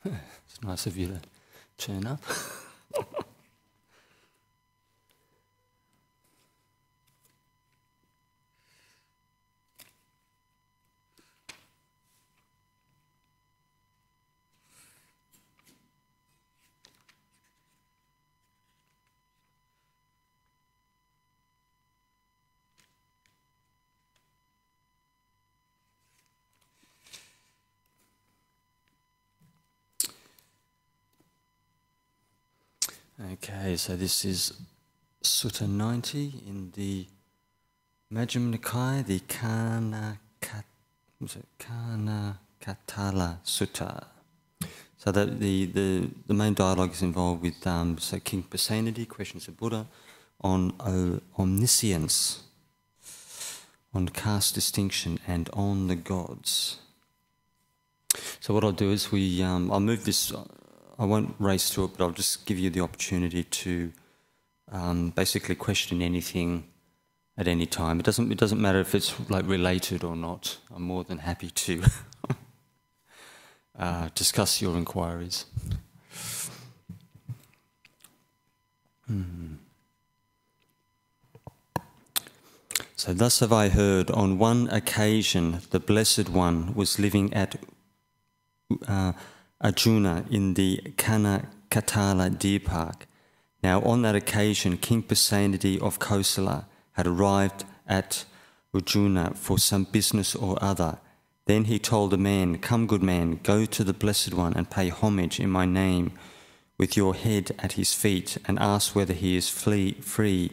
It's nice of you to turn up. Okay, so this is Sutta 90 in the Majjhima Nikaya, the Kannakatthala Sutta. So that the main dialogue is involved with King Pasenadi, questions of Buddha, on omniscience, on caste distinction, and on the gods. So what I'll do is I'll move this. I won't race through it, but I'll just give you the opportunity to basically question anything at any time. It doesn't matter if it's like related or not. I'm more than happy to discuss your inquiries. So thus have I heard, on one occasion the Blessed One was living at Arjuna in the Kannakatthala deer park. Now on that occasion King Pasenadi of Kosala had arrived at Arjuna for some business or other. Then he told the man, "Come, good man, go to the Blessed One and pay homage in my name with your head at his feet, and ask whether he is free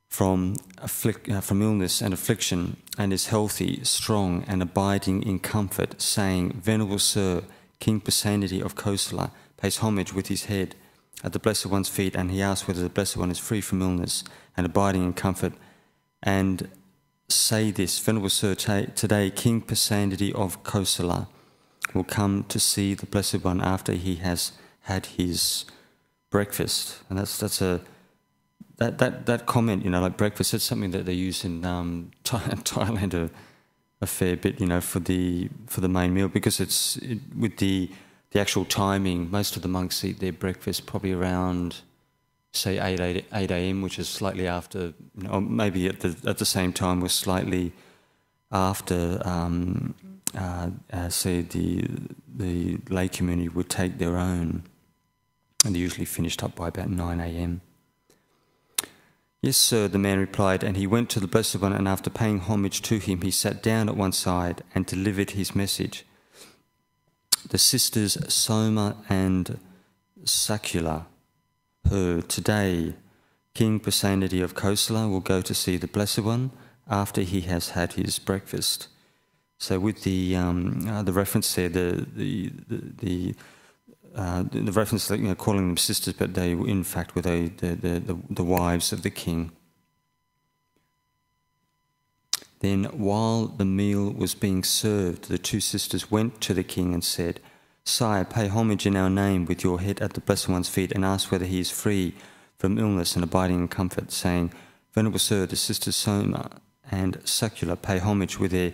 from illness and affliction, and is healthy, strong, and abiding in comfort, saying, Venerable Sir, King Pasenadi of Kosala pays homage with his head at the Blessed One's feet, and he asks whether the Blessed One is free from illness and abiding in comfort. And say this, Venerable Sir, today King Pasenadi of Kosala will come to see the Blessed One after he has had his breakfast." And that comment, like breakfast, that's something that they use in Thailand a fair bit, for the main meal, because with the actual timing. Most of the monks eat their breakfast probably around, say, 8 a.m., which is slightly after, or maybe at the same time, or slightly after. Say the lay community would take their own, and they usually finished up by about 9 a.m. "Yes, sir," the man replied, and he went to the Blessed One, and after paying homage to him, he sat down at one side and delivered his message. The sisters Soma and Sakula heard, "Today, King Pasenadi of Kosala will go to see the Blessed One after he has had his breakfast." So with the reference there, the reference, calling them sisters, but they in fact were the wives of the king. Then, while the meal was being served, the two sisters went to the king and said, "Sire, pay homage in our name with your head at the Blessed One's feet, and ask whether he is free from illness and abiding in comfort," saying, "Venerable Sir, the sisters Soma and Sakula pay homage with their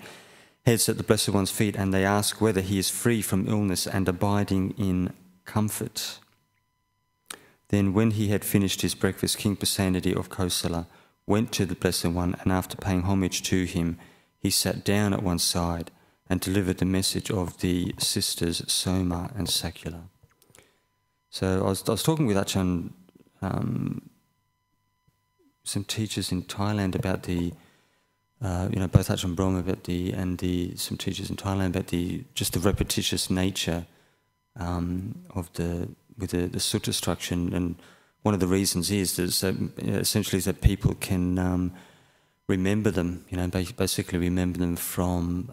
heads at the Blessed One's feet, and they ask whether he is free from illness and abiding in comfort." Then, when he had finished his breakfast, King Pasenadi of Kosala went to the Blessed One, and after paying homage to him, he sat down at one side and delivered the message of the sisters Soma and Sakula. So I was talking with Ajahn, some teachers in Thailand about both Ajahn Brahma some teachers in Thailand about just the repetitious nature of the sutta structure, and one of the reasons is essentially that people can remember them, basically remember them from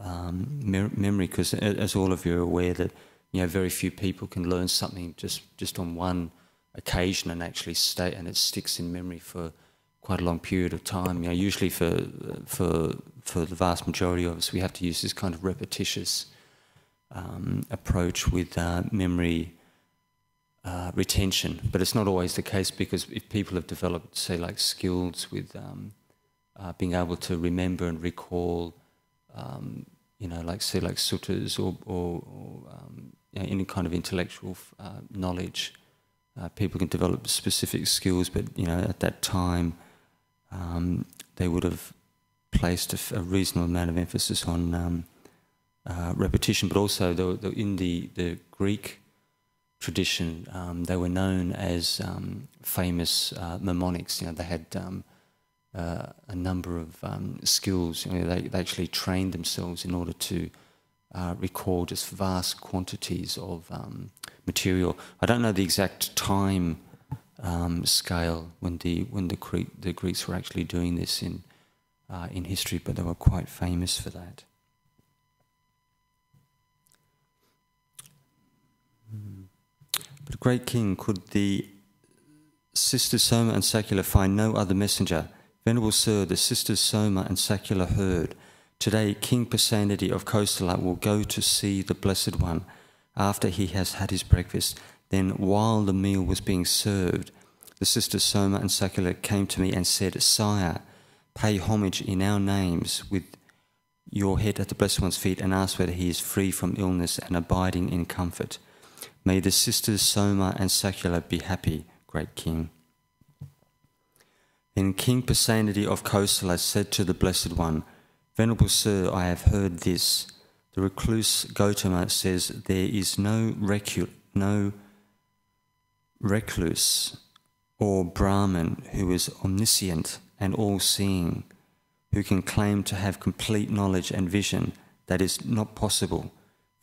memory, because as all of you are aware that very few people can learn something just on one occasion and actually stay, and it sticks in memory for quite a long period of time. Usually for the vast majority of us, we have to use this kind of repetitious approach with memory retention. But it's not always the case, because if people have developed, say, like skills with being able to remember and recall, like suttas or any kind of intellectual knowledge. People can develop specific skills, but at that time they would have placed a reasonable amount of emphasis on repetition. But also, in the Greek tradition, they were known as famous mnemonics. They had a number of skills. They actually trained themselves in order to recall just vast quantities of material. I don't know the exact time scale when the Greeks were actually doing this in history, but they were quite famous for that. But great king, could the sisters Soma and Sakula find no other messenger? Venerable Sir, the sisters Soma and Sakula heard. Today, King Pasenadi of Kosala will go to see the Blessed One after he has had his breakfast. Then, while the meal was being served, the sisters Soma and Sakula came to me and said, Sire, pay homage in our names with your head at the Blessed One's feet and ask whether he is free from illness and abiding in comfort. May the sisters Soma and Sakula be happy, great king. Then King Pasenadi of Kosala said to the Blessed One, Venerable Sir, I have heard this. The recluse Gautama says there is no recluse or Brahman who is omniscient and all-seeing, who can claim to have complete knowledge and vision. That is not possible.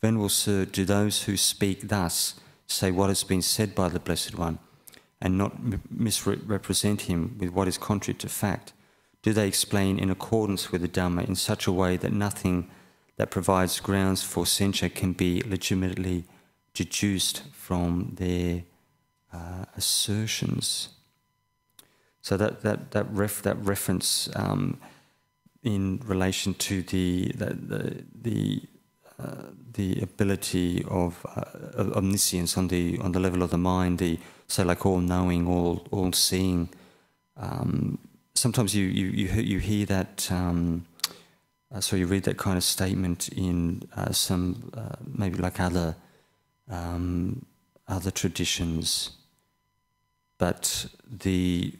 Venerable Sir, do those who speak thus say what has been said by the Blessed One and not misrepresent him with what is contrary to fact? Do they explain in accordance with the Dharma in such a way that nothing that provides grounds for censure can be legitimately deduced from their assertions? So that reference in relation to the ability of omniscience on the level of the mind, like all-knowing, all-seeing. Sometimes you hear that, so you read that kind of statement in some maybe like other traditions, but within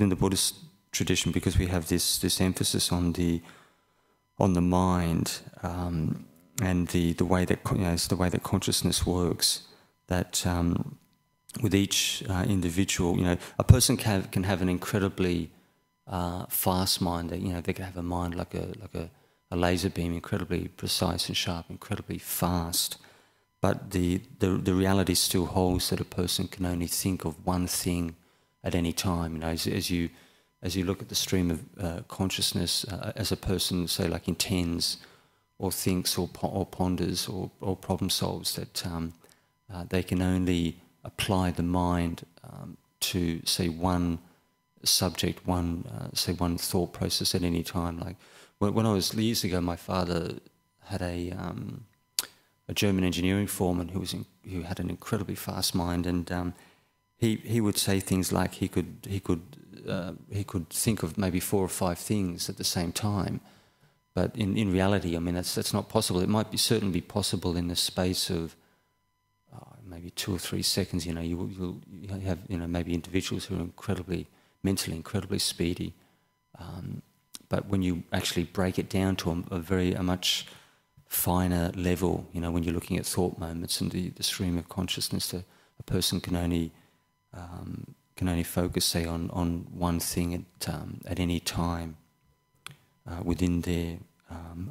the Buddhist tradition, because we have this emphasis on the mind and the way that it's the way that consciousness works. That with each individual, a person can have an incredibly fast mind. That they can have a mind like a laser beam, incredibly precise and sharp, incredibly fast. But the reality still holds that a person can only think of one thing at any time. As you look at the stream of consciousness, as a person, say, like intends or thinks or ponders or problem solves, that they can only apply the mind to, say, one subject, one thought process at any time. Like when I was years ago, my father had a German engineering foreman who had an incredibly fast mind, and he would say things like he could think of maybe 4 or 5 things at the same time, but in reality, I mean, that's not possible. It might certainly be possible in the space of maybe 2 or 3 seconds. You have maybe individuals who are mentally incredibly speedy, but when you actually break it down to a much finer level, when you're looking at thought moments and the stream of consciousness, a person can only focus, say, on one thing at any time within their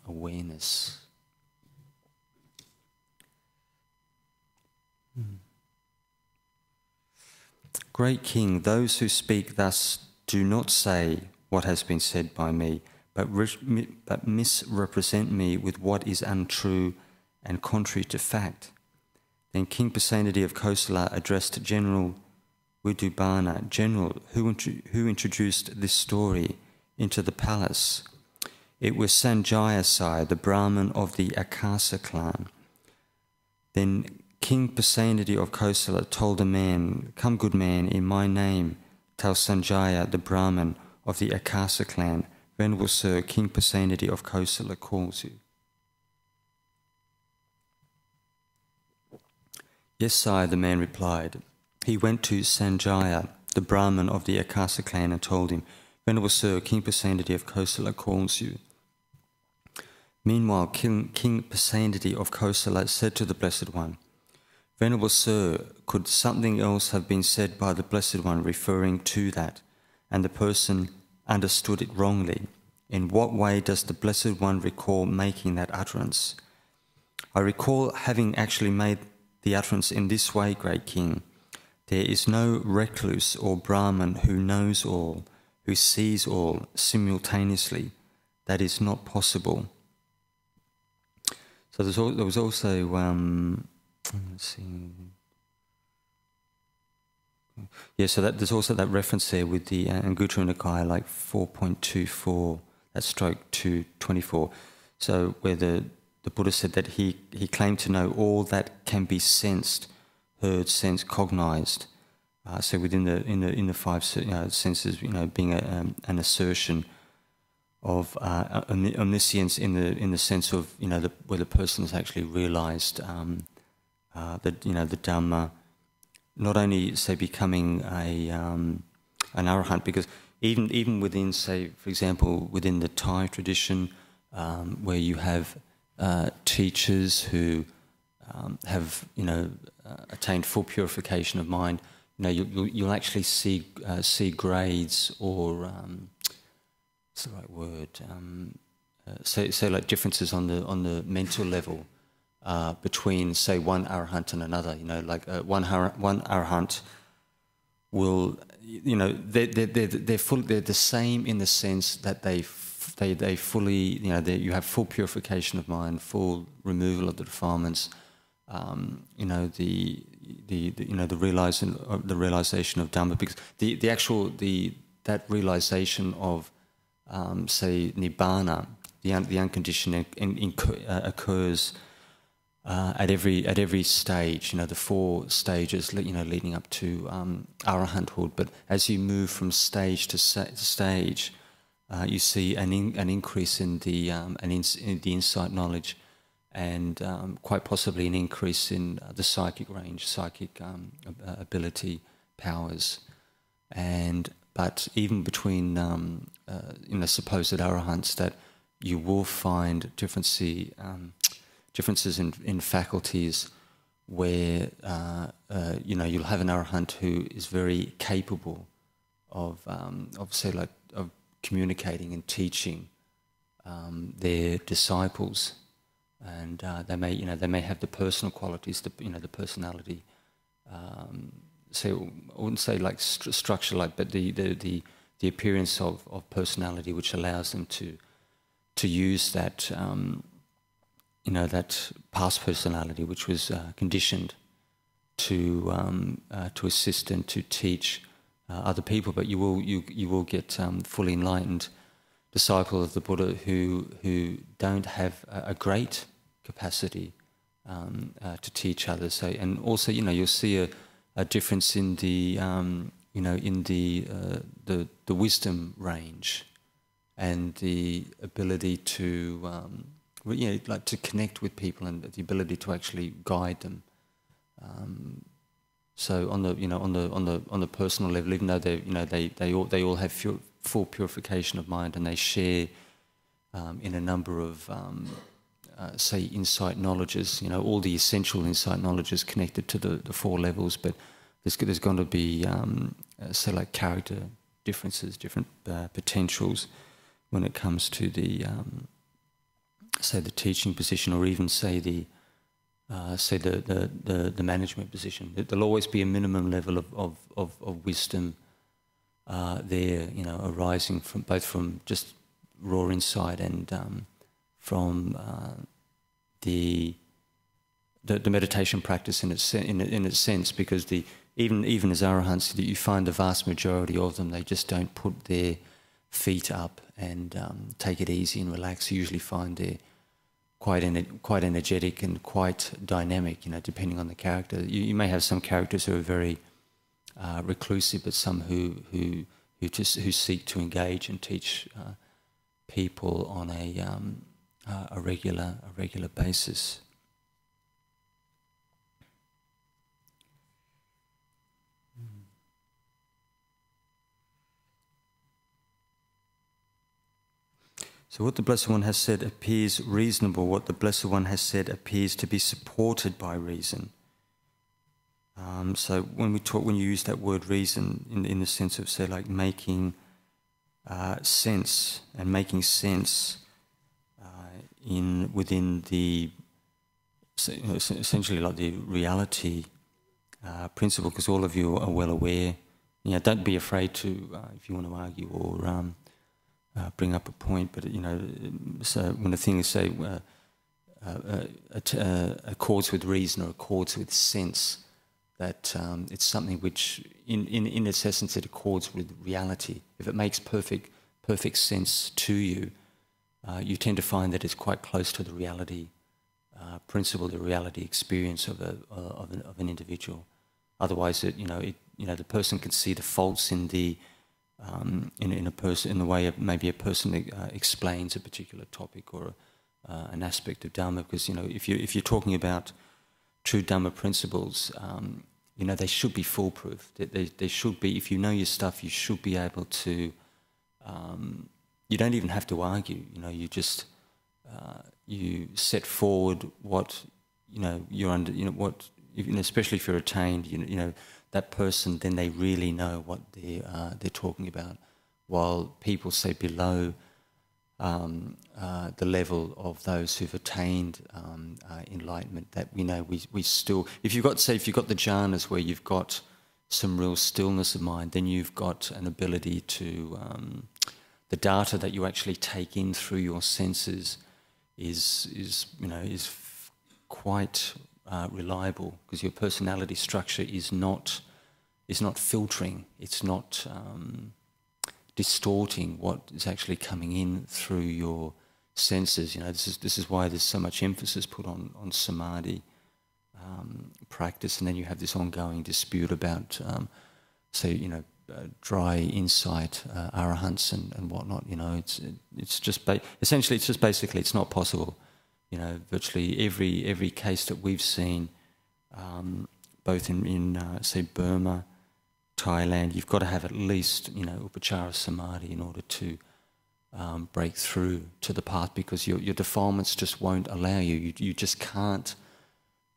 awareness. Great King, those who speak thus do not say what has been said by me, but misrepresent me with what is untrue and contrary to fact. Then King Pasenadi of Kosala addressed General Widubhana, General, who introduced this story into the palace. It was Sanjaya Sai, the Brahmin of the Akasa clan. Then King Pasenadi of Kosala told the man, "Come, good man, in my name, tell Sanjaya, the Brahmin of the Akasa clan, Venerable Sir, King Pasenadi of Kosala calls you." Yes, sire, the man replied. He went to Sanjaya, the Brahmin of the Akasa clan, and told him, Venerable Sir, King Pasenadi of Kosala calls you. Meanwhile, King Pasenadi of Kosala said to the Blessed One, Venerable Sir, could something else have been said by the Blessed One referring to that, and the person understood it wrongly? In what way does the Blessed One recall making that utterance? I recall having actually made the utterance in this way, Great King. There is no recluse or Brahman who knows all, who sees all simultaneously. That is not possible. So there was also, let's see. Yeah, so there's also that reference there with the Anguttara Nikaya, like 4.24, that stroke 224. So where the Buddha said that he claimed to know all that can be sensed, heard, sensed, cognized. So within the five senses, being an assertion of omniscience in the sense of where the person has actually realized the dharma, not only say becoming an arahant, because even within, say, for example, within the Thai tradition, where you have teachers who have attained full purification of mind, you'll actually see grades, or what's the right word? Say like differences on the mental level between, say, one arahant and another. One arahant will, they're the same in the sense that they fully, you have full purification of mind, full removal of the defilements. The realization of dharma, because that realization of say nibbana, the unconditioned, occurs at every stage. The four stages, leading up to arahanthood. But as you move from stage to stage, you see an increase in the insight knowledge, and quite possibly an increase in the psychic range, psychic ability, powers. But even between supposed arahants, that you will find differences in faculties, where you'll have an arahant who is very capable of communicating and teaching their disciples. And they may have the personal qualities, the personality. So I wouldn't say like structure, but the appearance of personality, which allows them to use that that past personality, which was conditioned to assist and to teach other people. But you will get fully enlightened disciples of the Buddha who don't have a great capacity to teach others. So, and also, you'll see a difference in the the wisdom range, and the ability to to connect with people, and the ability to actually guide them. So on the personal level, even though they all have full purification of mind, and they share in a number of say insight knowledges, all the essential insight knowledges connected to the four levels, but there's going to be say like character differences, different potentials when it comes to the say the teaching position, or even say the management position. There'll always be a minimum level of wisdom there, arising from just raw insight, and from the meditation practice in its sense, because even as arahants, you find the vast majority of them, they just don't put their feet up and take it easy and relax. You usually find they're quite energetic and quite dynamic, depending on the character. You may have some characters who are very reclusive, but some who seek to engage and teach people on a regular basis. So what the Blessed One has said appears reasonable. What the Blessed One has said appears to be supported by reason. So when you use that word reason in the sense of, say, like making sense and making sense within the essentially like the reality principle, because all of you are well aware. Don't be afraid to if you want to argue or bring up a point. But so when the thing is say accords with reason or accords with sense, that it's something which, in its essence, it accords with reality. If it makes perfect sense to you, you tend to find that it's quite close to the reality principle, the reality experience of an individual. Otherwise, the person can see the faults in the in a person, in the way maybe a person explains a particular topic or an aspect of Dharma. Because if you're talking about true Dharma principles, they should be foolproof. They should be. If you know your stuff, you should be able to. You don't even have to argue. You just you set forward what you're under. What, especially if you're attained. That person, then they really know what they're talking about. While people say below the level of those who've attained enlightenment, that we still, if you've got the jhanas where you've got some real stillness of mind, then you've got an ability to the data that you actually take in through your senses is quite reliable, because your personality structure is not filtering, it's not distorting what is actually coming in through your senses. This is why there's so much emphasis put on samadhi practice, and then you have this ongoing dispute about dry insight, arahants and whatnot. It's just essentially it's just basically it's not possible. Virtually every case that we've seen, both in say Burma, Thailand, you've got to have at least upachara samadhi in order to break through to the path, because your defilements just won't allow you. You just can't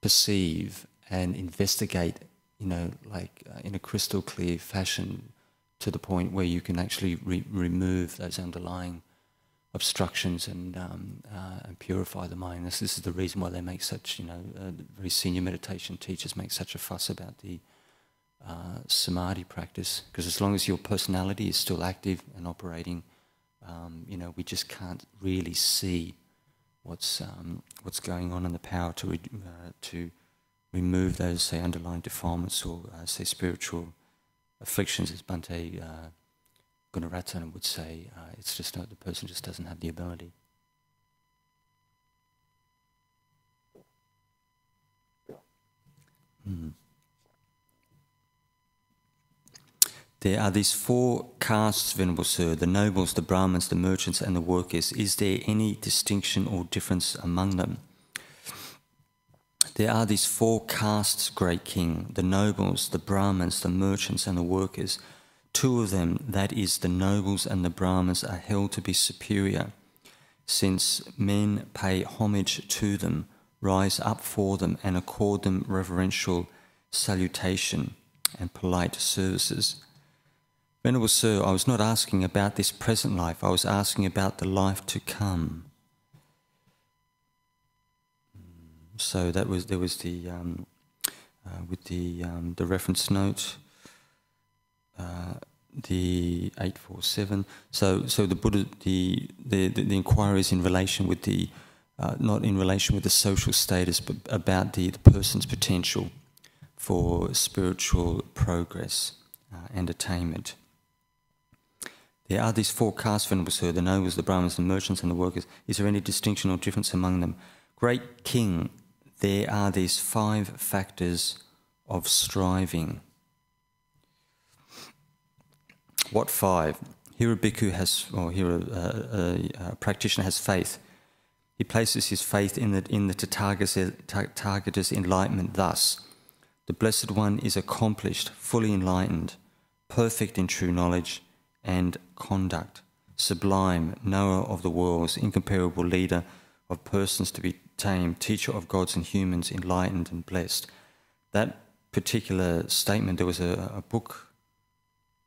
perceive and investigate, in a crystal clear fashion, to the point where you can actually remove those underlying obstructions and purify the mind. This is the reason why they make such, very senior meditation teachers make such a fuss about the samadhi practice, because as long as your personality is still active and operating, we just can't really see what's going on, and the power to remove those, say, underlying defilements or say spiritual afflictions, as Bhante Gunaratana would say. It's just not, the person just doesn't have the ability. There are these 4 castes, Venerable Sir: the nobles, the Brahmins, the merchants and the workers. Is there any distinction or difference among them? There are these 4 castes, Great King: the nobles, the Brahmins, the merchants and the workers. 2 of them, that is, the nobles and the Brahmins, are held to be superior, since men pay homage to them, rise up for them and accord them reverential salutation and polite services. Venerable Sir, I was not asking about this present life, I was asking about the life to come. So there was the with the reference note, the 847. So the Buddha, the inquiry is in relation with the not in relation with the social status, but about the person's potential for spiritual progress and attainment. There are these 4 castes, Venerable Sir: the nobles, the Brahmins, the merchants and the workers. Is there any distinction or difference among them? Great King, there are these 5 factors of striving. What 5? Here a bhikkhu has, or here a practitioner has faith. He places his faith in the Tathagata's enlightenment thus: the Blessed One is accomplished, fully enlightened, perfect in true knowledge and conduct. sublime, knower of the worlds, incomparable leader of persons to be tamed, teacher of gods and humans, enlightened and blessed. That particular statement, there was a book.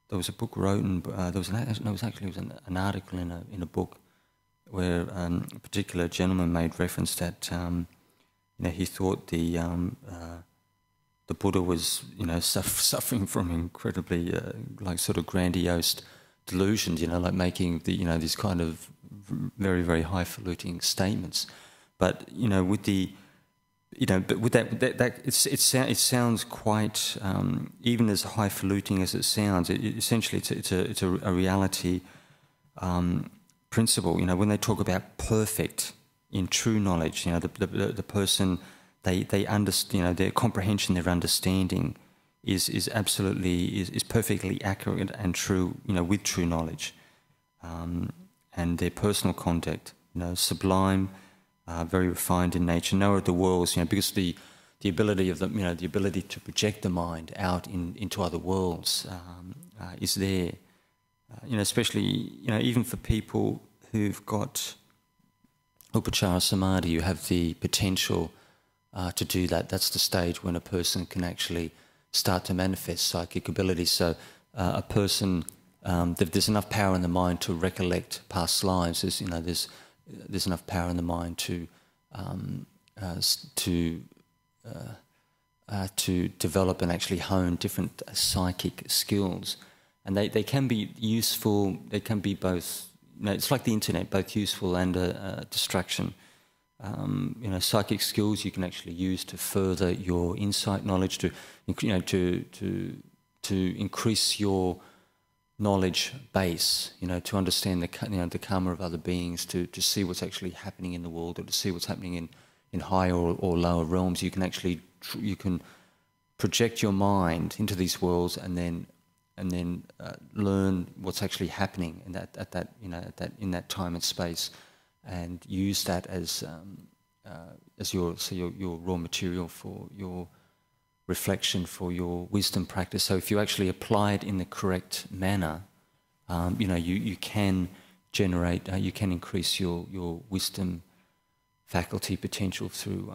There was a book written. There was an article in a book where a particular gentleman made reference that he thought the Buddha was suffering from incredibly sort of grandiose delusions, like making these kind of very, very highfalutin statements. But with the but with that it sounds quite even as highfalutin as it sounds. Essentially, it's a reality principle. When they talk about perfect in true knowledge, the person they understand, their comprehension, their understanding is absolutely perfectly accurate and true. With true knowledge, and their personal conduct, sublime. Very refined in nature, knower of the worlds, because the ability of the ability to project the mind out into other worlds is there. Especially even for people who've got upachara samadhi, you have the potential to do that. That's the stage when a person can actually start to manifest psychic abilities. So a person, there's enough power in the mind to recollect past lives. There's enough power in the mind to develop and actually hone different psychic skills, and they can be useful. They can be both. It's like the internet, both useful and a distraction. Psychic skills you can actually use to further your insight knowledge, to increase your knowledge base, to understand the karma of other beings, to see what's actually happening in the world, or to see what's happening in higher or lower realms. You can project your mind into these worlds and then learn what's actually happening in that time and space, and use that as your raw material for your reflection, for your wisdom practice. So if you actually apply it in the correct manner, you can generate, you can increase your wisdom faculty potential through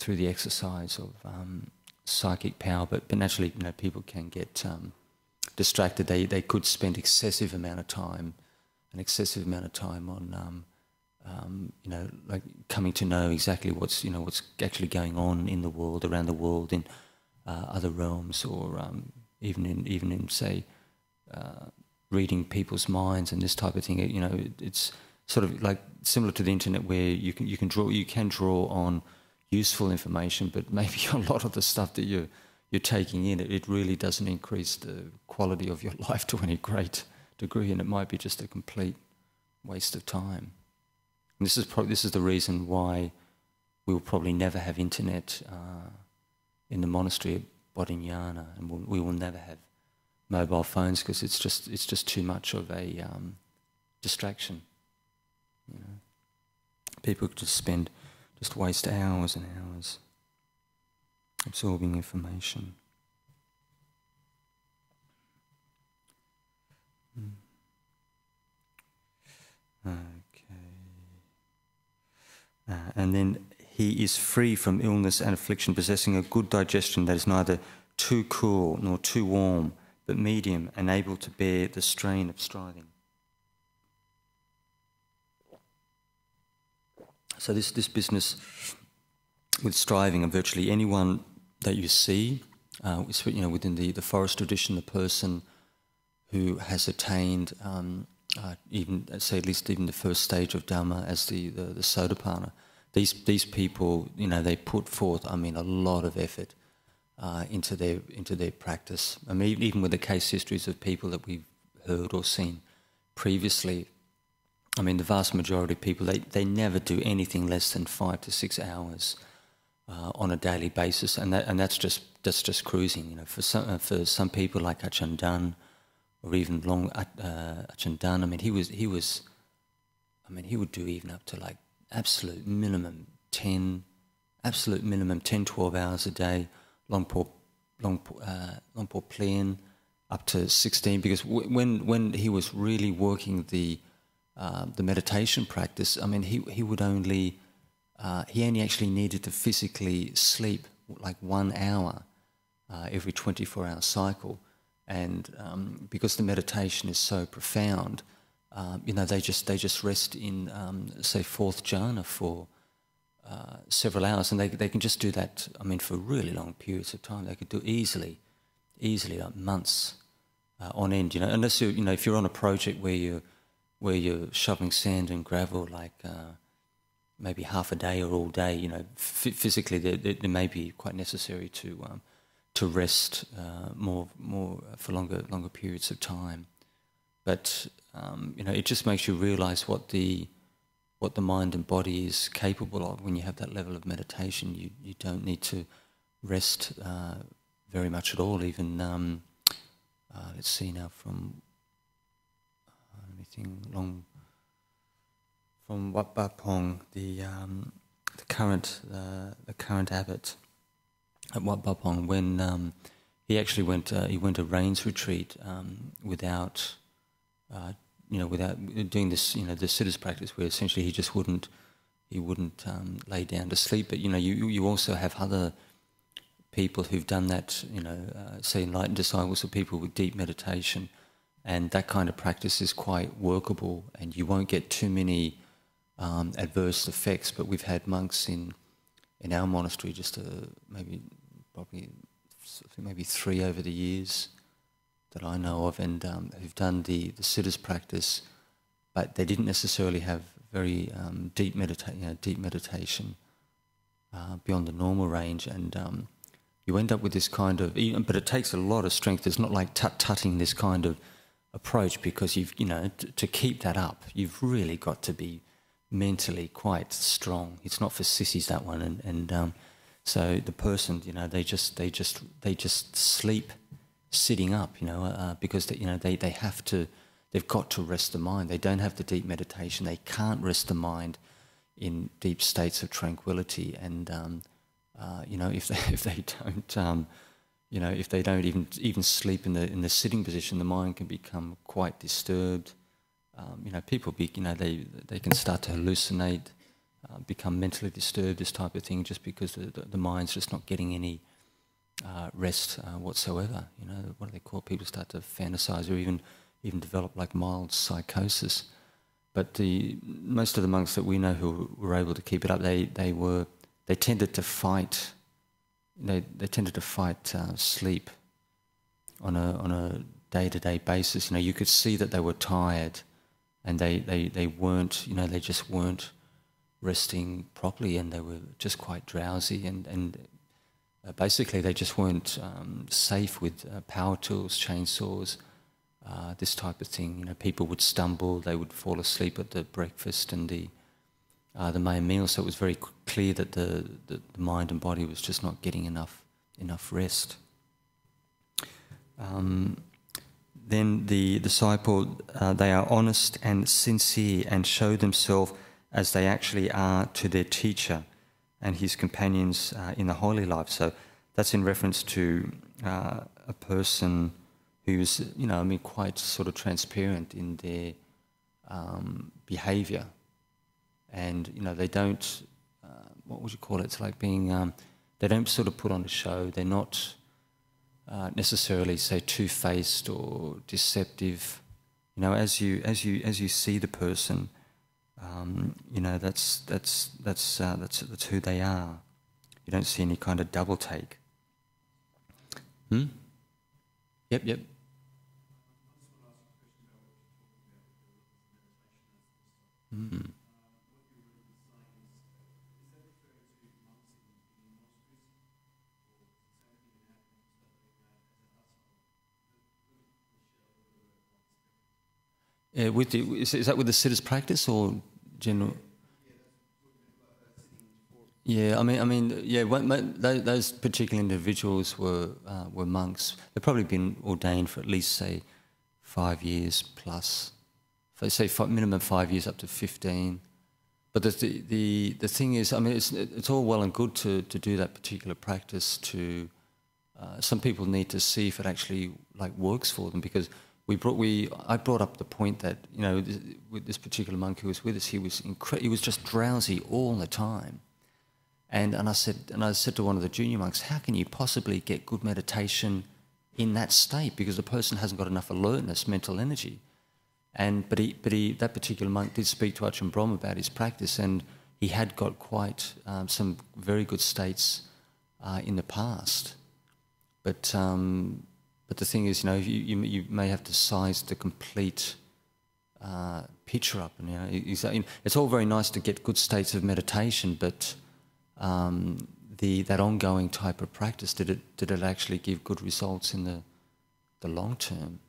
the exercise of psychic power. But naturally, people can get distracted. They could spend excessive amount of time on like coming to know exactly what's actually going on in the world, around the world, in other realms, or even in say reading people's minds and this type of thing. It's sort of like similar to the internet, where you can draw on useful information, but maybe a lot of the stuff that you're taking in, it really doesn't increase the quality of your life to any great degree, and it might be just a complete waste of time. And this is the reason why we will probably never have internet in the monastery of Bodhinyana, and we will never have mobile phones, because it's just too much of a distraction. People could just waste hours and hours absorbing information. And then he is free from illness and affliction, possessing a good digestion that is neither too cool nor too warm, but medium, and able to bear the strain of striving. So this business with striving, and virtually anyone that you see, within the forest tradition, the person who has attained even the first stage of dharma as the Sotapanna, these people, they put forth, a lot of effort into their practice. Even with the case histories of people that we've heard or seen previously, the vast majority of people, they never do anything less than 5 to 6 hours on a daily basis, and that's just cruising. For some people like Ajahn, or even long Ajahn, he would do even up to like absolute minimum 10, 12 hours a day, Longpo Plan up to 16, because when he was really working the the meditation practice, I mean, he would only he only actually needed to physically sleep like 1 hour every 24-hour cycle, and because the meditation is so profound, they just rest in say 4th jhana for several hours, and they can just do that. I mean, for really long periods of time, they could do easily like months on end. Unless if you're on a project where you're shoving sand and gravel like maybe half a day or all day. Physically, they may be quite necessary to rest more for longer periods of time. But it just makes you realise what the mind and body is capable of when you have that level of meditation. You don't need to rest very much at all. Even let's see now from from Wat Ba Pong, the current abbot at Wat Ba Pong, when he actually went a rains retreat without doing this, the Suttas practice, where essentially he wouldn't lay down to sleep. But you also have other people who've done that, say enlightened disciples, or people with deep meditation, and that kind of practice is quite workable, and you won't get too many adverse effects. But we've had monks in our monastery, maybe 3 over the years that I know of, and who've done the Suttas practice, but they didn't necessarily have very deep meditation beyond the normal range, and you end up with this kind of, but it takes a lot of strength. It's not like tut-tutting this kind of approach, because to keep that up, you've really got to be mentally quite strong. It's not for sissies, that one, and so the person, they just sleep sitting up, because they have to, they've got to rest the mind. They don't have the deep meditation. They can't rest the mind in deep states of tranquility, and if they don't even sleep in the sitting position, the mind can become quite disturbed. People they can start to hallucinate, become mentally disturbed, this type of thing, just because the mind's just not getting any rest whatsoever. What do they call? People start to fantasize, or even develop like mild psychosis. But most of the monks that we know who were able to keep it up, they tended to fight. They tended to fight sleep on a day-to-day basis. You could see that they were tired, and they weren't. They just weren't resting properly, and they were just quite drowsy, and basically they just weren't safe with power tools, chainsaws, this type of thing. People would stumble, they would fall asleep at the breakfast and the main meal, so it was very clear that the mind and body was just not getting enough rest. Then the disciple, they are honest and sincere and show themselves as they actually are to their teacher and his companions in the holy life. So that's in reference to a person who's, quite sort of transparent in their behaviour. And, they don't, what would you call it? It's like being, they don't sort of put on a show. They're not necessarily, say, two-faced or deceptive. As you see the person, that's who they are. You don't see any kind of double take. Yep. Is that with the Suttas practice or general? Yeah, I mean, yeah. Those particular individuals were monks. They've probably been ordained for at least, say, 5 years plus. Say minimum 5 years up to 15. But the thing is, I mean, it's all well and good to do that particular practice. Some people need to see if it actually works for them, because I brought up the point that, you know, with this particular monk who was with us, he was just drowsy all the time, and I said to one of the junior monks, how can you possibly get good meditation in that state, because the person hasn't got enough alertness, mental energy. But that particular monk did speak to Ajahn Brahm about his practice, and he had got quite some very good states in the past. But the thing is, you know, you may have to size the complete picture up. And, you know, it's all very nice to get good states of meditation, but that ongoing type of practice, did it actually give good results in the long term?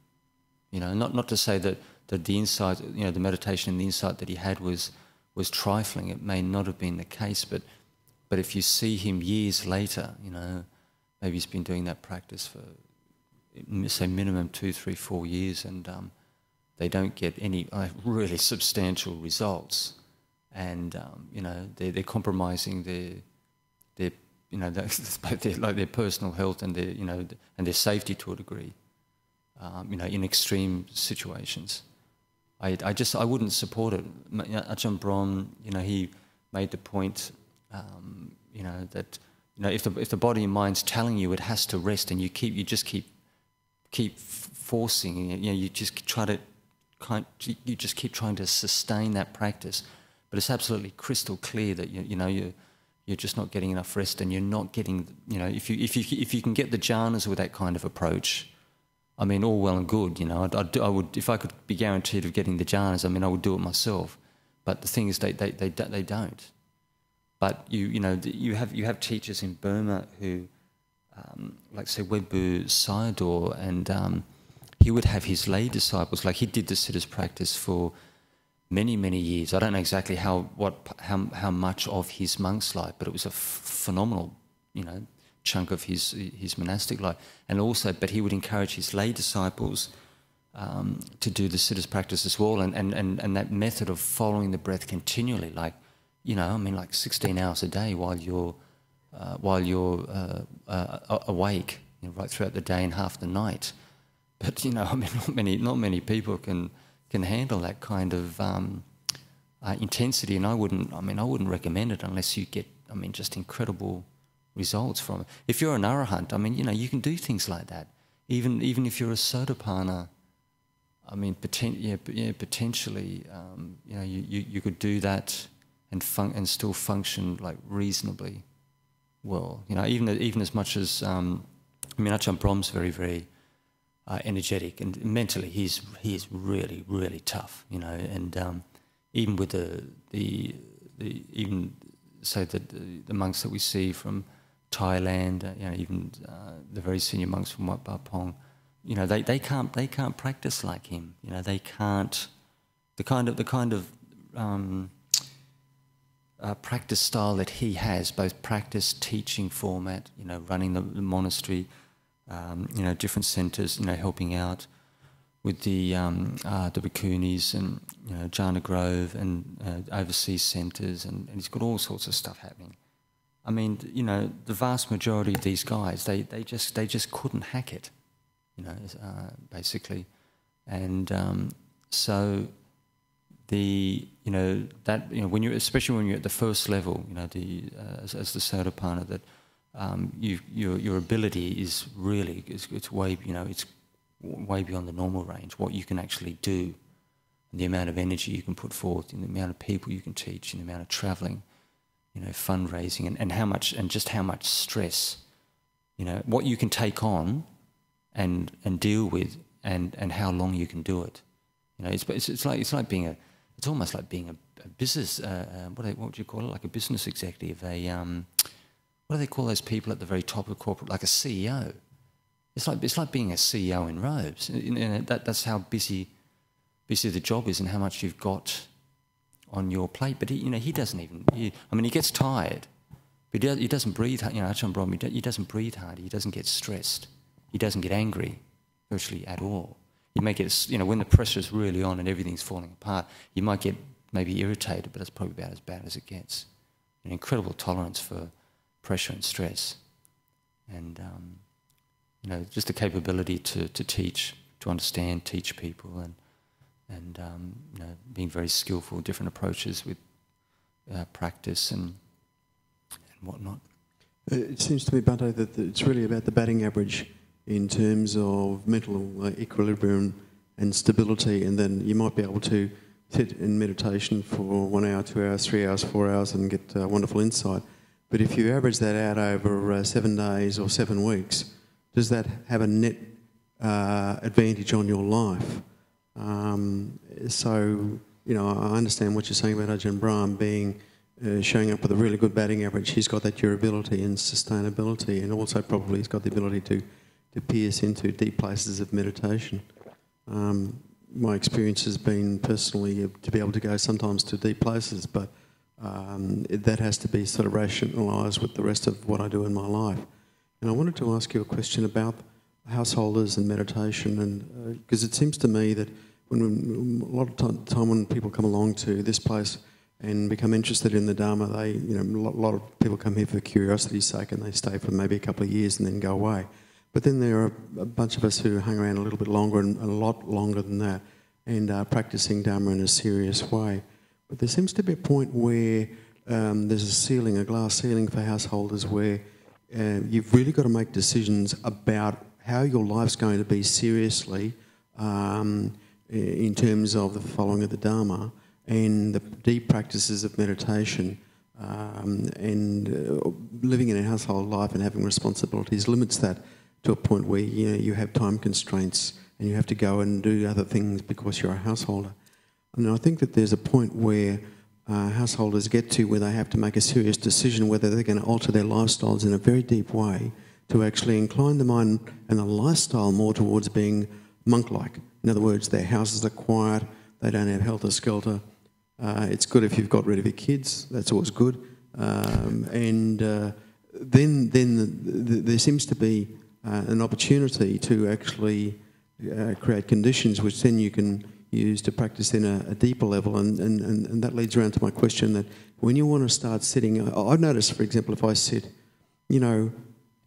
You know, not to say that the insight, you know, the meditation and the insight that he had was trifling. It may not have been the case, but if you see him years later, you know, maybe he's been doing that practice for, say, minimum 2, 3, 4 years, and they don't get any really substantial results, and you know, they're compromising their you know, their personal health and their, you know, and their safety to a degree, you know, in extreme situations. I wouldn't support it. Ajahn Brahm, you know, he made the point, you know, that, you know, if the body and mind's telling you it has to rest, and you just keep forcing, you know, you just keep trying to sustain that practice, but it's absolutely crystal clear that you know you're just not getting enough rest, and you're not getting, you know, if you can get the jhanas with that kind of approach, I mean, all well and good, you know. I would, if I could be guaranteed of getting the jhanas, I mean, I would do it myself. But the thing is, they don't. But you know, you have teachers in Burma who, like say Webu Sayadaw, and he would have his lay disciples. Like, he did the siddhas practice for many years. I don't know exactly how much of his monk's life, but it was a phenomenal, you know, chunk of his monastic life. And also, but he would encourage his lay disciples to do the siddhas practice as well, and that method of following the breath continually, like, you know, I mean, like 16 hours a day while you're awake, you know, right throughout the day and half the night. But, you know, I mean, not many people can handle that kind of intensity, and I wouldn't recommend it unless you get, I mean, just incredible results from it. If you're an arahant, I mean, you know, you can do things like that. Even if you're a sotapanna, I mean, potentially, you know, you could do that and still function like reasonably well. You know, even as much as I mean, Ajahn Brahm's very energetic, and mentally he is really tough. You know, and even with the even say that the monks that we see from Thailand, you know, even the very senior monks from Wat Pah Pong, you know, they can't practice like him. You know, they can't. The kind of practice style that he has, both practice, teaching format, you know, running the monastery, you know, different centres, you know, helping out with the bhikkhunis and, you know, Jhana Grove and overseas centres, and he's got all sorts of stuff happening. I mean, you know, the vast majority of these guys, they just couldn't hack it, you know, basically, and so the, you know, that, you know, when you're, especially when you're at the first level, you know, as the Sotapanna, that your ability is really, it's way, you know, it's way beyond the normal range. What you can actually do, the amount of energy you can put forth, and the amount of people you can teach, and the amount of travelling, you know, fundraising, and how much, and just how much stress, you know, what you can take on and deal with, and how long you can do it. You know, it's like being it's almost like being a business, what would you call it, like a business executive, what do they call those people at the very top of corporate, like a CEO? It's like being a CEO in robes. And that's how busy the job is, and how much you've got on your plate. But he doesn't even. I mean, he gets tired, but he doesn't breathe. You know, Ajahn Brahm, he doesn't breathe hard. He doesn't get stressed. He doesn't get angry, virtually at all. You may get, you know, when the pressure's really on and everything's falling apart, you might get maybe irritated, but that's probably about as bad as it gets. An incredible tolerance for pressure and stress, and you know, just the capability to teach understand, teach people, and you know, being very skillful, different approaches with practice and whatnot. It seems to me, Bhante, that it's really about the batting average in terms of mental equilibrium and stability, and then you might be able to sit in meditation for 1 hour, 2 hours, 3 hours, 4 hours and get wonderful insight. But if you average that out over 7 days or 7 weeks, does that have a net advantage on your life? So, you know, I understand what you're saying about Ajahn Brahm being showing up with a really good batting average. He's got that durability and sustainability, and also probably he's got the ability to pierce into deep places of meditation. My experience has been personally to be able to go sometimes to deep places, but that has to be sort of rationalised with the rest of what I do in my life. And I wanted to ask you a question about householders and meditation, and because it seems to me that when a lot of time when people come along to this place and become interested in the Dharma, they, you know, a lot of people come here for curiosity's sake and they stay for maybe a couple of years and then go away. But then there are a bunch of us who hang around a little bit longer and a lot longer than that and are practicing Dharma in a serious way. But there seems to be a point where there's a ceiling, a glass ceiling for householders where you've really got to make decisions about how your life's going to be seriously in terms of the following of the Dharma and the deep practices of meditation, and living in a household life and having responsibilities limits that to a point where, you know, you have time constraints and you have to go and do other things because you're a householder. And I think that there's a point where householders get to where they have to make a serious decision whether they're going to alter their lifestyles in a very deep way to actually incline the mind and the lifestyle more towards being monk-like. In other words, their houses are quiet, they don't have helter-skelter. It's good if you've got rid of your kids, that's always good. Then there seems to be an opportunity to actually create conditions which then you can use to practice in a deeper level, and that leads around to my question that when you want to start sitting, I've noticed, for example, if I sit, you know,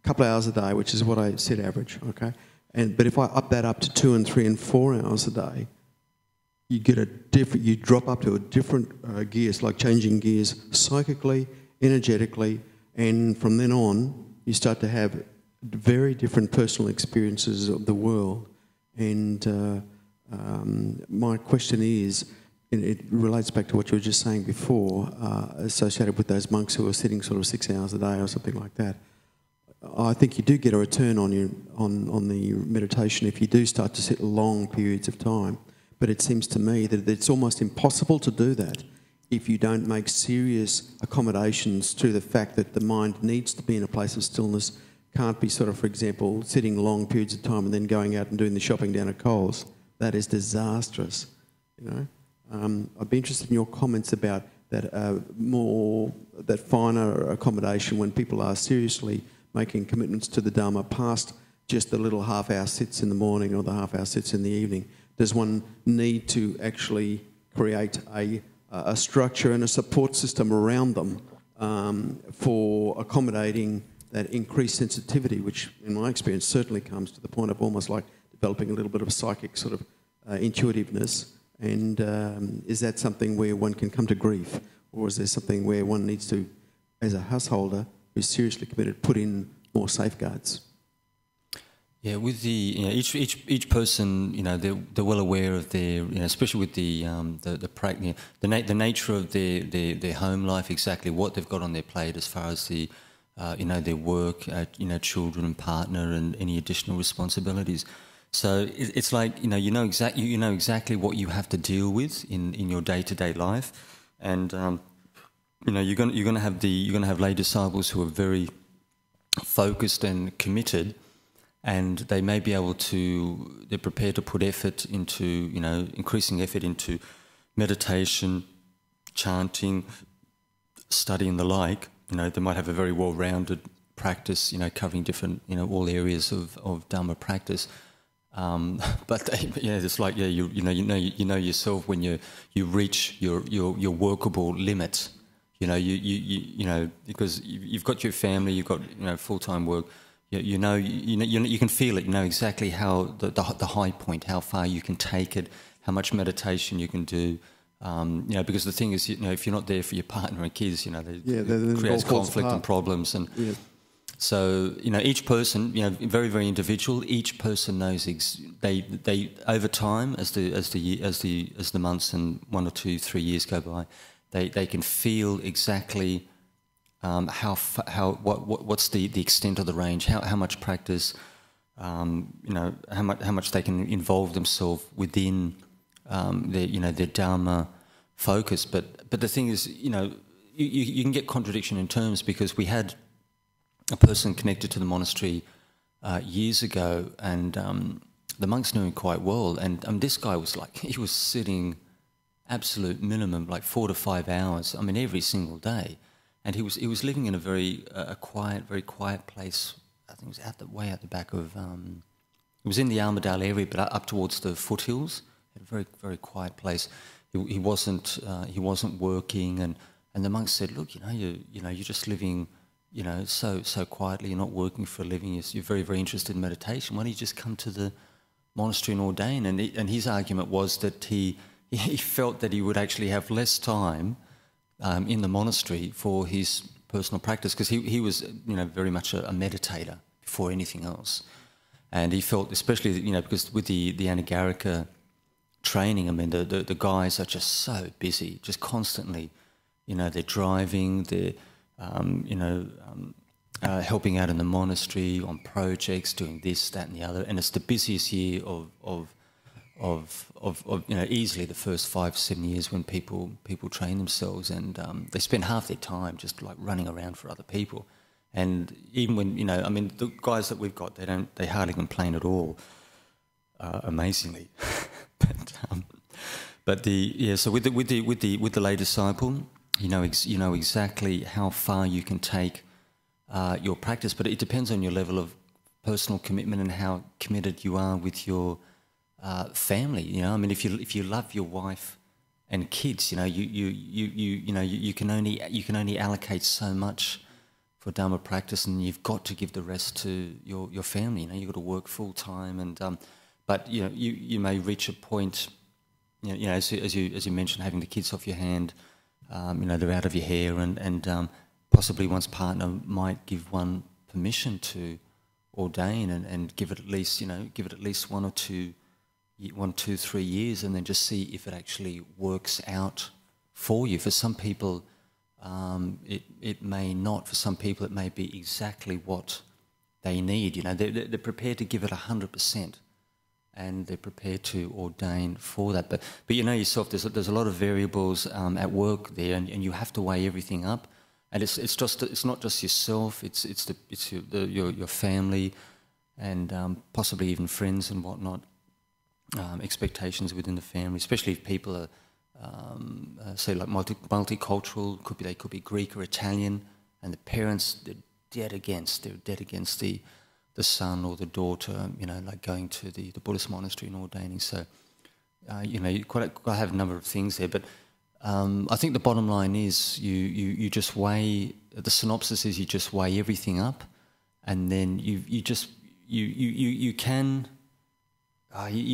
a couple of hours a day, which is what I sit average, okay, but if I up that up to 2 and 3 and 4 hours a day, you get a different, you drop up to a different gears, like changing gears psychically, energetically, and from then on you start to have very different personal experiences of the world. And my question is, and it relates back to what you were just saying before, associated with those monks who are sitting sort of 6 hours a day or something like that. I think you do get a return on the meditation if you do start to sit long periods of time. But it seems to me that it's almost impossible to do that if you don't make serious accommodations to the fact that the mind needs to be in a place of stillness. Can't be sort of, for example, sitting long periods of time and then going out and doing the shopping down at Coles. That is disastrous, you know. I'd be interested in your comments about that that finer accommodation when people are seriously making commitments to the Dharma past just the little half-hour sits in the morning or the half-hour sits in the evening. Does one need to actually create a structure and a support system around them for accommodating that increased sensitivity, which in my experience certainly comes to the point of almost like developing a little bit of a psychic sort of intuitiveness? And is that something where one can come to grief, or is there something where one needs to, as a householder who's seriously committed, put in more safeguards? Yeah, with each person, they're well aware of their, especially with the nature of their home life, exactly what they've got on their plate as far as the their work, children and partner and any additional responsibilities. So it's like you know exactly what you have to deal with in your day-to-day life, and you're going to have lay disciples who are very focused and committed. And they may be able to, they're prepared to put effort into, increasing effort into meditation, chanting, study and the like. They might have a very well-rounded practice, covering different, all areas of Dharma practice. But it's like, you know yourself when you reach your workable limit. Because you've got your family, you've got full-time work. you can feel it. You know exactly how the high point, how far you can take it, how much meditation you can do. Because the thing is, if you're not there for your partner and kids, it creates conflict and problems. And so, each person, very, very individual. Each person knows they over time, as the months and 1 or 2, 3 years go by, they can feel exactly what's the extent of the range, how much practice, how much they can involve themselves within their dharma focus. But the thing is, you can get contradiction in terms, because we had a person connected to the monastery years ago, and the monks knew him quite well, and this guy was he was sitting absolute minimum 4 to 5 hours, every single day, and he was living in a very quiet place. I think it was way out the back of it was in the Armadale area, but up towards the foothills, a very, very quiet place. He wasn't working, and the monks said, look, you're just living so quietly, you're not working for a living, you're very, very interested in meditation, why don't you just come to the monastery and ordain? And his argument was that he felt that he would actually have less time in the monastery for his personal practice, because he was very much a meditator before anything else. And he felt, especially because with the Anagarika training, the guys are just so busy, just constantly, they're driving, they're helping out in the monastery on projects, doing this, that, and the other, and it's the busiest year of easily the first 5-7 years when people train themselves, and they spend half their time just running around for other people. And even when the guys that we've got, they hardly complain at all, amazingly. So with the lay disciple, you know exactly how far you can take your practice, but it depends on your level of personal commitment and how committed you are with your family. If you love your wife and kids, you can only allocate so much for Dharma practice, and you've got to give the rest to your family. You've got to work full time, and but you may reach a point. As you mentioned, having the kids off your hand, they're out of your hair, and possibly one's partner might give one permission to ordain and give it at least 1 or 2, 3 years, and then just see if it actually works out for you. For some people, it may not. For some people, it may be exactly what they need. They're prepared to give it 100%. And they're prepared to ordain for that. But yourself, there's a lot of variables at work there, and you have to weigh everything up. And it's not just yourself. It's your family, and possibly even friends and whatnot. Expectations within the family, especially if people are say multicultural. They could be Greek or Italian, and the parents they're dead against the son or the daughter, going to the Buddhist monastery and ordaining. So, you've got to have a number of things there. But I think the bottom line is you just weigh, the synopsis is you just weigh everything up, and then you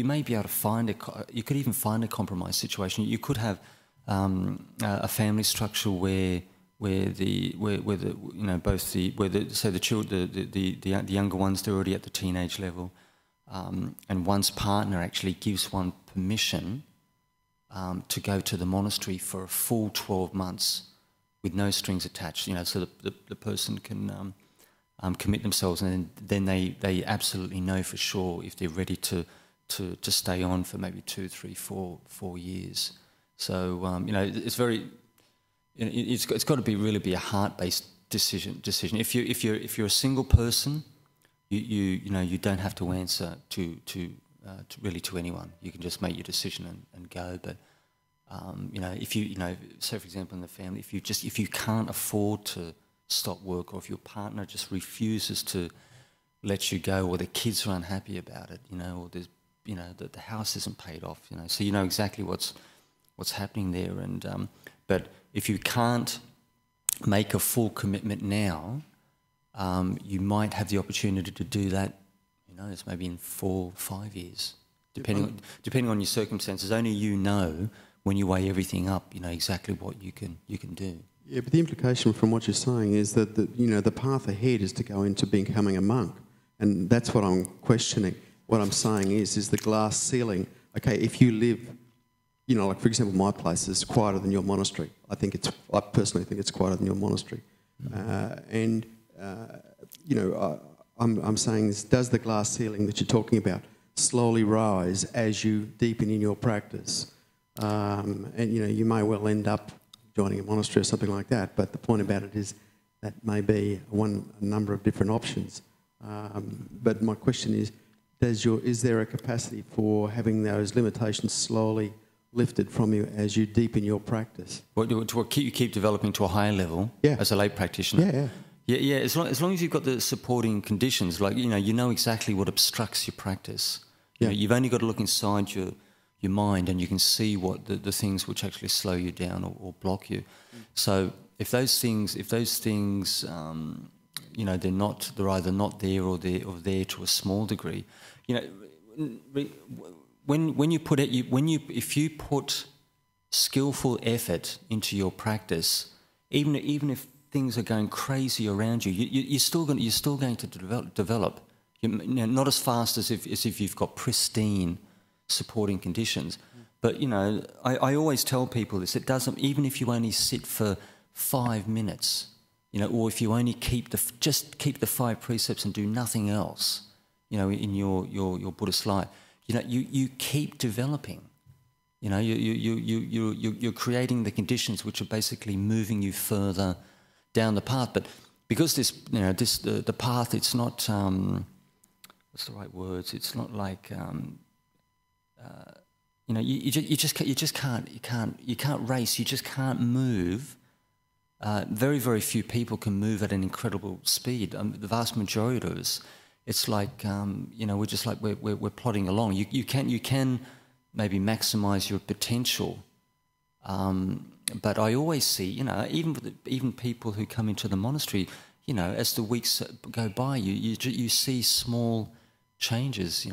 may be able to find you could even find a compromise situation. You could have a family structure where the younger ones, they're already at the teenage level, and one's partner actually gives one permission to go to the monastery for a full 12 months with no strings attached. So the person can commit themselves, and then they absolutely know for sure if they're ready to stay on for maybe 2, 3, 4 years. So it's very. It's got to really be a heart-based decision. If you're a single person, you don't have to answer to anyone. You can just make your decision and go. But if say for example in the family, if you can't afford to stop work, or if your partner just refuses to let you go, or the kids are unhappy about it, or there's the house isn't paid off, so you know exactly what's happening there, and but if you can't make a full commitment now, you might have the opportunity to do that, it's maybe in 4 or 5 years, depending on your circumstances. Only you know when you weigh everything up, exactly what you can do. Yeah, but the implication from what you're saying is that the path ahead is to go into becoming a monk, and that's what I'm questioning. What I'm saying is the glass ceiling. Okay, if you live, like for example, my place is quieter than your monastery. I personally think it's quieter than your monastery, I'm saying is, does the glass ceiling that you're talking about slowly rise as you deepen in your practice? You may well end up joining a monastery or something like that, but the point about it is that may be a number of different options. But my question is, is there a capacity for having those limitations slowly lifted from you as you deepen your practice? To keep developing to a higher level as a lay practitioner? Yeah. As long as you've got the supporting conditions, like, you know exactly what obstructs your practice. You've only got to look inside your mind, and you can see what the things which actually slow you down or block you. So if those things, they're either not there or there to a small degree. If you put skillful effort into your practice, even if things are going crazy around you, you're still going to develop. Not as fast as if you've got pristine supporting conditions. But I always tell people this: it doesn't, even if you only sit for 5 minutes, or if you only keep the 5 precepts and do nothing else, in your Buddhist life, you keep developing. You're creating the conditions which are basically moving you further down the path. But because the path, it's not what's the right words? It's not like you just can't race. You just can't move. Very, very few people can move at an incredible speed. The vast majority of us, it's like we're just like we're plodding along. You can maybe maximise your potential, but I always see even people who come into the monastery, as the weeks go by, you see small changes,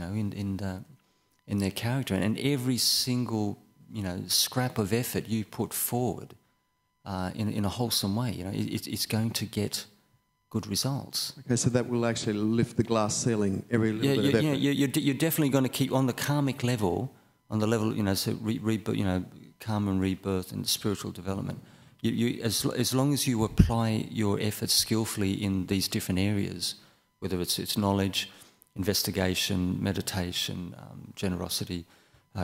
in their character, and every single scrap of effort you put forward in a wholesome way, it's going to get good results. Okay, so that will actually lift the glass ceiling every little bit of effort. You're definitely going to keep on the karmic level, on the level, karma and rebirth and spiritual development. As long as you apply your efforts skillfully in these different areas, whether it's knowledge, investigation, meditation, generosity,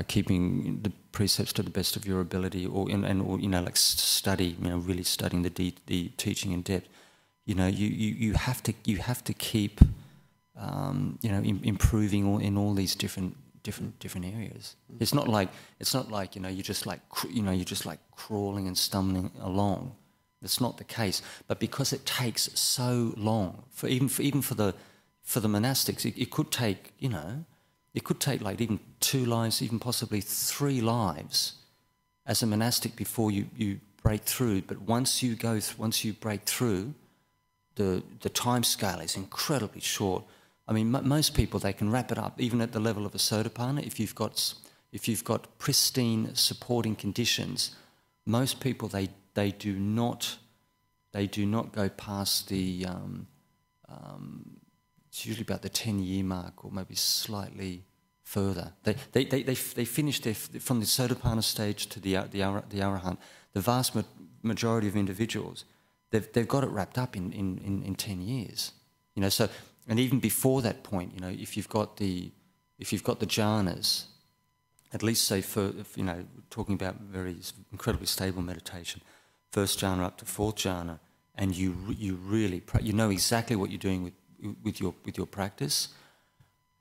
keeping the precepts to the best of your ability, or study, really studying the teaching in depth. You have to keep improving in all these different areas. It's not like you're just like crawling and stumbling along. That's not the case. But because it takes so long even for the monastics, it could take like even 2 lives, even possibly 3 lives as a monastic before you break through. But once you break through, the time scale is incredibly short. I mean, most people, they can wrap it up even at the level of a Sotapanna. If you've got pristine supporting conditions, most people they do not go past the. It's usually about the 10-year mark, or maybe slightly further. They finish from the Sotapanna stage to the Arahant. The vast majority of individuals, they've got it wrapped up in 10 years. So, and even before that point, if you've got the jhanas, at least say for talking about very incredibly stable meditation, 1st jhana up to 4th jhana, and you really know exactly what you're doing with your practice,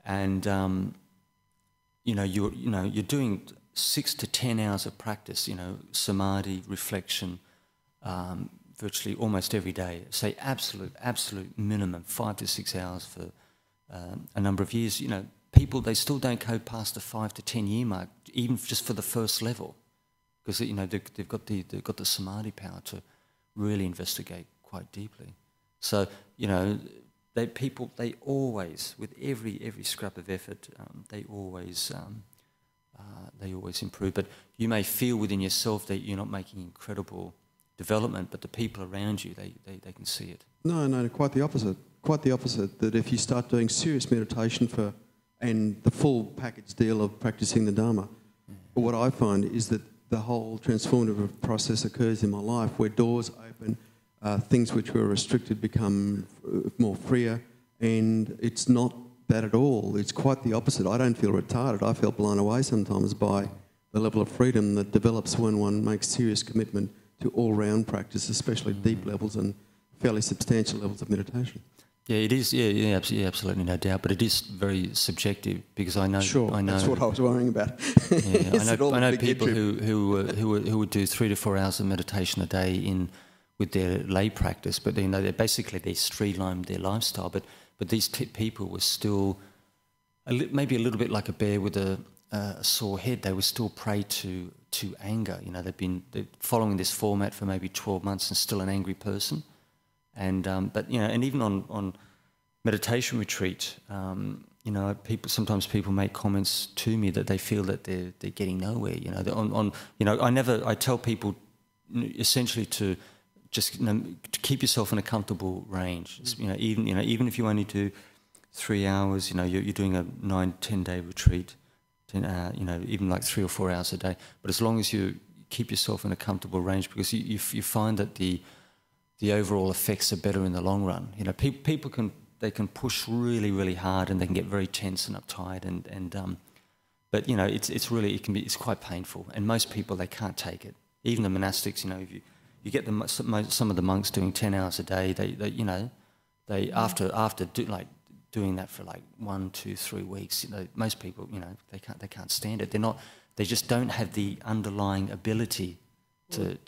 and you're doing 6 to 10 hours of practice, samadhi, reflection, virtually almost every day. Say absolute minimum 5 to 6 hours for a number of years. People, they still don't go past the 5 to 10 year mark, even just for the first level, because they've got the samadhi power to really investigate quite deeply. So, they always, with every scrap of effort, they always improve. But you may feel within yourself that you're not making incredible development, but the people around you, they can see it. No, quite the opposite. Quite the opposite, that if you start doing serious meditation and the full package deal of practicing the Dharma, what I find is that the whole transformative process occurs in my life where doors open, things which were restricted become more freer, and it's not that at all. It's quite the opposite. I don't feel retarded. I feel blown away sometimes by the level of freedom that develops when one makes serious commitment to all-round practice, especially deep levels and fairly substantial levels of meditation. Yeah, it is. Yeah, absolutely, no doubt. But it is very subjective because I know. Sure, I know, that's what I was worrying about. Yeah, I know people who would do 3 to 4 hours of meditation a day with their lay practice, but they streamlined their lifestyle. But these people were still maybe a little bit like a bear with a sore head. They were still prey to anger. They're following this format for maybe 12 months and still an angry person. And and even on meditation retreat, sometimes people make comments to me that they feel that they're getting nowhere. I tell people essentially to just to keep yourself in a comfortable range. Even if you only do 3 hours, you're doing a 9-10 day retreat, even like 3 or 4 hours a day. But as long as you keep yourself in a comfortable range, because you find that the overall effects are better in the long run. People can push really, really hard and they can get very tense and uptight but it's quite painful. And most people, they can't take it. Even the monastics, if you get some of the monks doing 10 hours a day, they after doing that for like 1, 2, 3 weeks, most people, they can't stand it. They just don't have the underlying ability to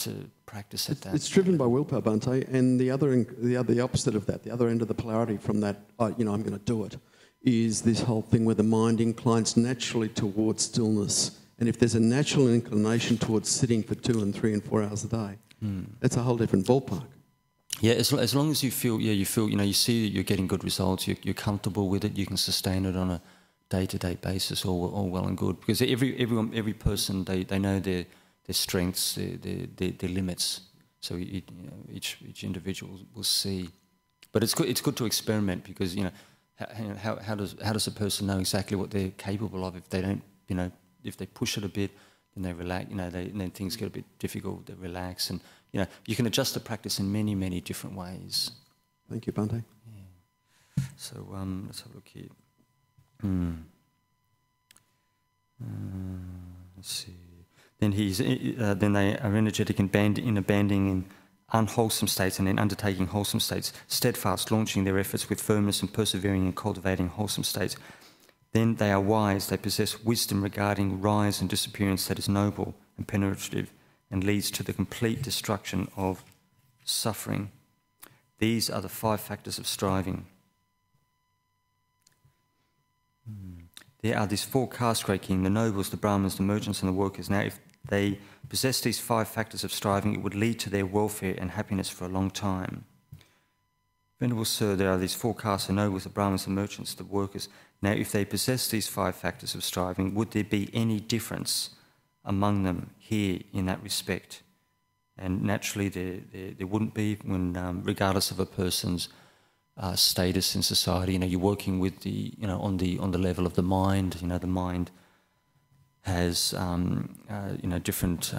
practice at that. It's driven by willpower, Bhante, and the opposite of that, the other end of the polarity from that, I'm going to do it, is this whole thing where the mind inclines naturally towards stillness. And if there's a natural inclination towards sitting for 2 and 3 and 4 hours a day, that's a whole different ballpark. Yeah, as long as you feel, you see that you're getting good results, you're comfortable with it, you can sustain it on a day-to-day basis, all well and good. Because every person, they know their strengths, their limits. So each individual will see. But it's good to experiment because how does a person know exactly what they're capable of if they don't if they push it a bit, then they relax. Then things get a bit difficult. They relax, and you can adjust the practice in many different ways. Thank you, Bhante. Yeah. So let's have a look here. Let's see. Then they are energetic in abandoning unwholesome states and then undertaking wholesome states, steadfast, launching their efforts with firmness and persevering in cultivating wholesome states. Then they are wise, they possess wisdom regarding rise and disappearance that is noble and penetrative and leads to the complete destruction of suffering. These are the 5 factors of striving. There are these 4 castes, great king, the nobles, the Brahmins, the merchants and the workers. Now, if they possess these 5 factors of striving, it would lead to their welfare and happiness for a long time. Venerable Sir, there are these 4 castes, the nobles, the Brahmins, the merchants, the workers. Now, if they possess these 5 factors of striving, would there be any difference among them here in that respect? And naturally, there wouldn't be, when regardless of a person's status in society. You're working with on the level of the mind. The mind has different.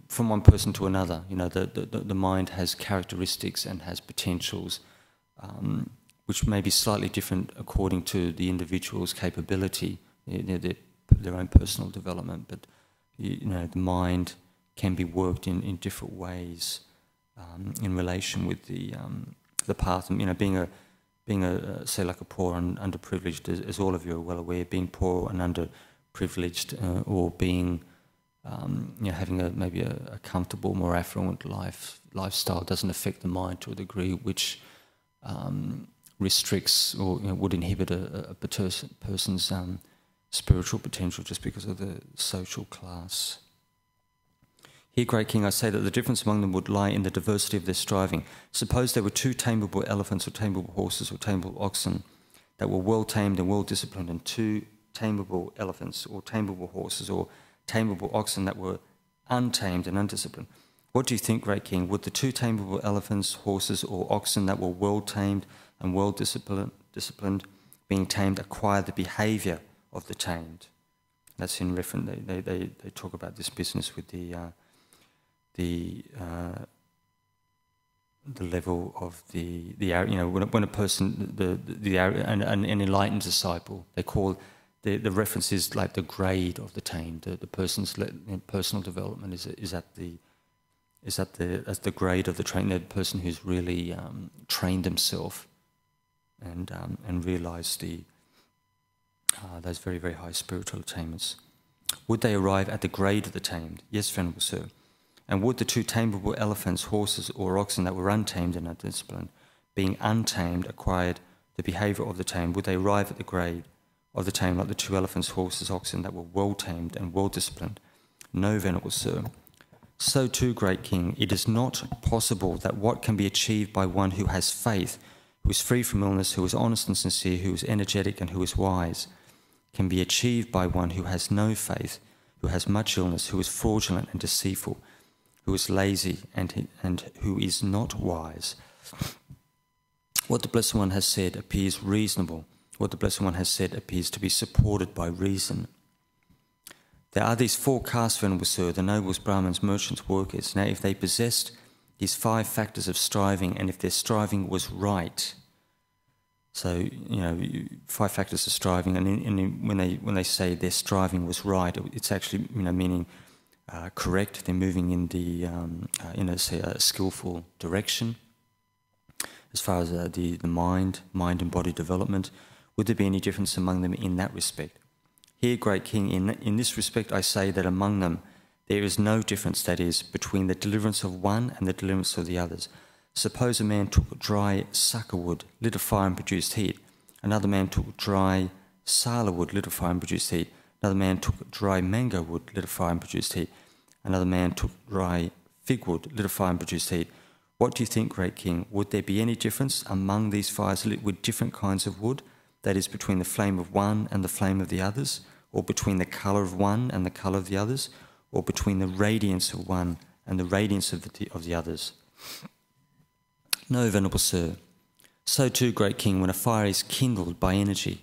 From one person to another. The mind has characteristics and has potentials, which may be slightly different according to the individual's capability, their own personal development. But the mind can be worked in different ways in relation with the path. Being a say like a poor and underprivileged, as all of you are well aware, being poor and underprivileged, or being having maybe a comfortable, more affluent lifestyle doesn't affect the mind to a degree which restricts or would inhibit a person's spiritual potential just because of the social class. Here, great king, I say that the difference among them would lie in the diversity of their striving. Suppose there were 2 tameable elephants or tameable horses or tameable oxen that were well tamed and well disciplined, and 2 tameable elephants or tameable horses or tameable oxen that were untamed and undisciplined. What do you think, great king? Would the 2 tameable elephants, horses or oxen that were well tamed and well disciplined, being tamed, acquire the behaviour of the tamed? That's in reference. They talk about this business with the level of the when a person an enlightened disciple, they call the reference is like the grade of the tamed. The person's personal development is at the grade of the trained, the person who's really trained himself and realised those very, very high spiritual attainments. Would they arrive at the grade of the tamed? Yes, Venerable Sir. And would the 2 tameable elephants, horses or oxen that were untamed and undisciplined, being untamed, acquired the behaviour of the tamed, would they arrive at the grade of the tamed like the 2 elephants, horses, oxen that were well tamed and well disciplined? No, Venerable Sir. So too, great king, it is not possible that what can be achieved by one who has faith, who is free from illness, who is honest and sincere, who is energetic and who is wise, can be achieved by one who has no faith, who has much illness, who is fraudulent and deceitful, who is lazy and who is not wise. What the Blessed One has said appears reasonable. What the Blessed One has said appears to be supported by reason. There are these 4 castes, Venerable Sir, the nobles, Brahmins, merchants, workers. Now, if they possessed these 5 factors of striving, and if their striving was right, so 5 factors of striving, and when they say their striving was right, it's actually meaning correct. They're moving in the say a skillful direction. As far as the mind and body development, would there be any difference among them in that respect? Here, great king, in this respect I say that among them there is no difference, that is, between the deliverance of one and the deliverance of the others. Suppose a man took dry sucker wood, lit a fire and produced heat. Another man took dry sala wood, lit a fire and produced heat. Another man took dry mango wood, lit a fire and produced heat. Another man took dry fig wood, lit a fire and produced heat. What do you think, great king? Would there be any difference among these fires lit with different kinds of wood, that is, between the flame of one and the flame of the others, or between the colour of one and the colour of the others, or between the radiance of one and the radiance of the others? No, Venerable Sir. So too, great king, when a fire is kindled by energy,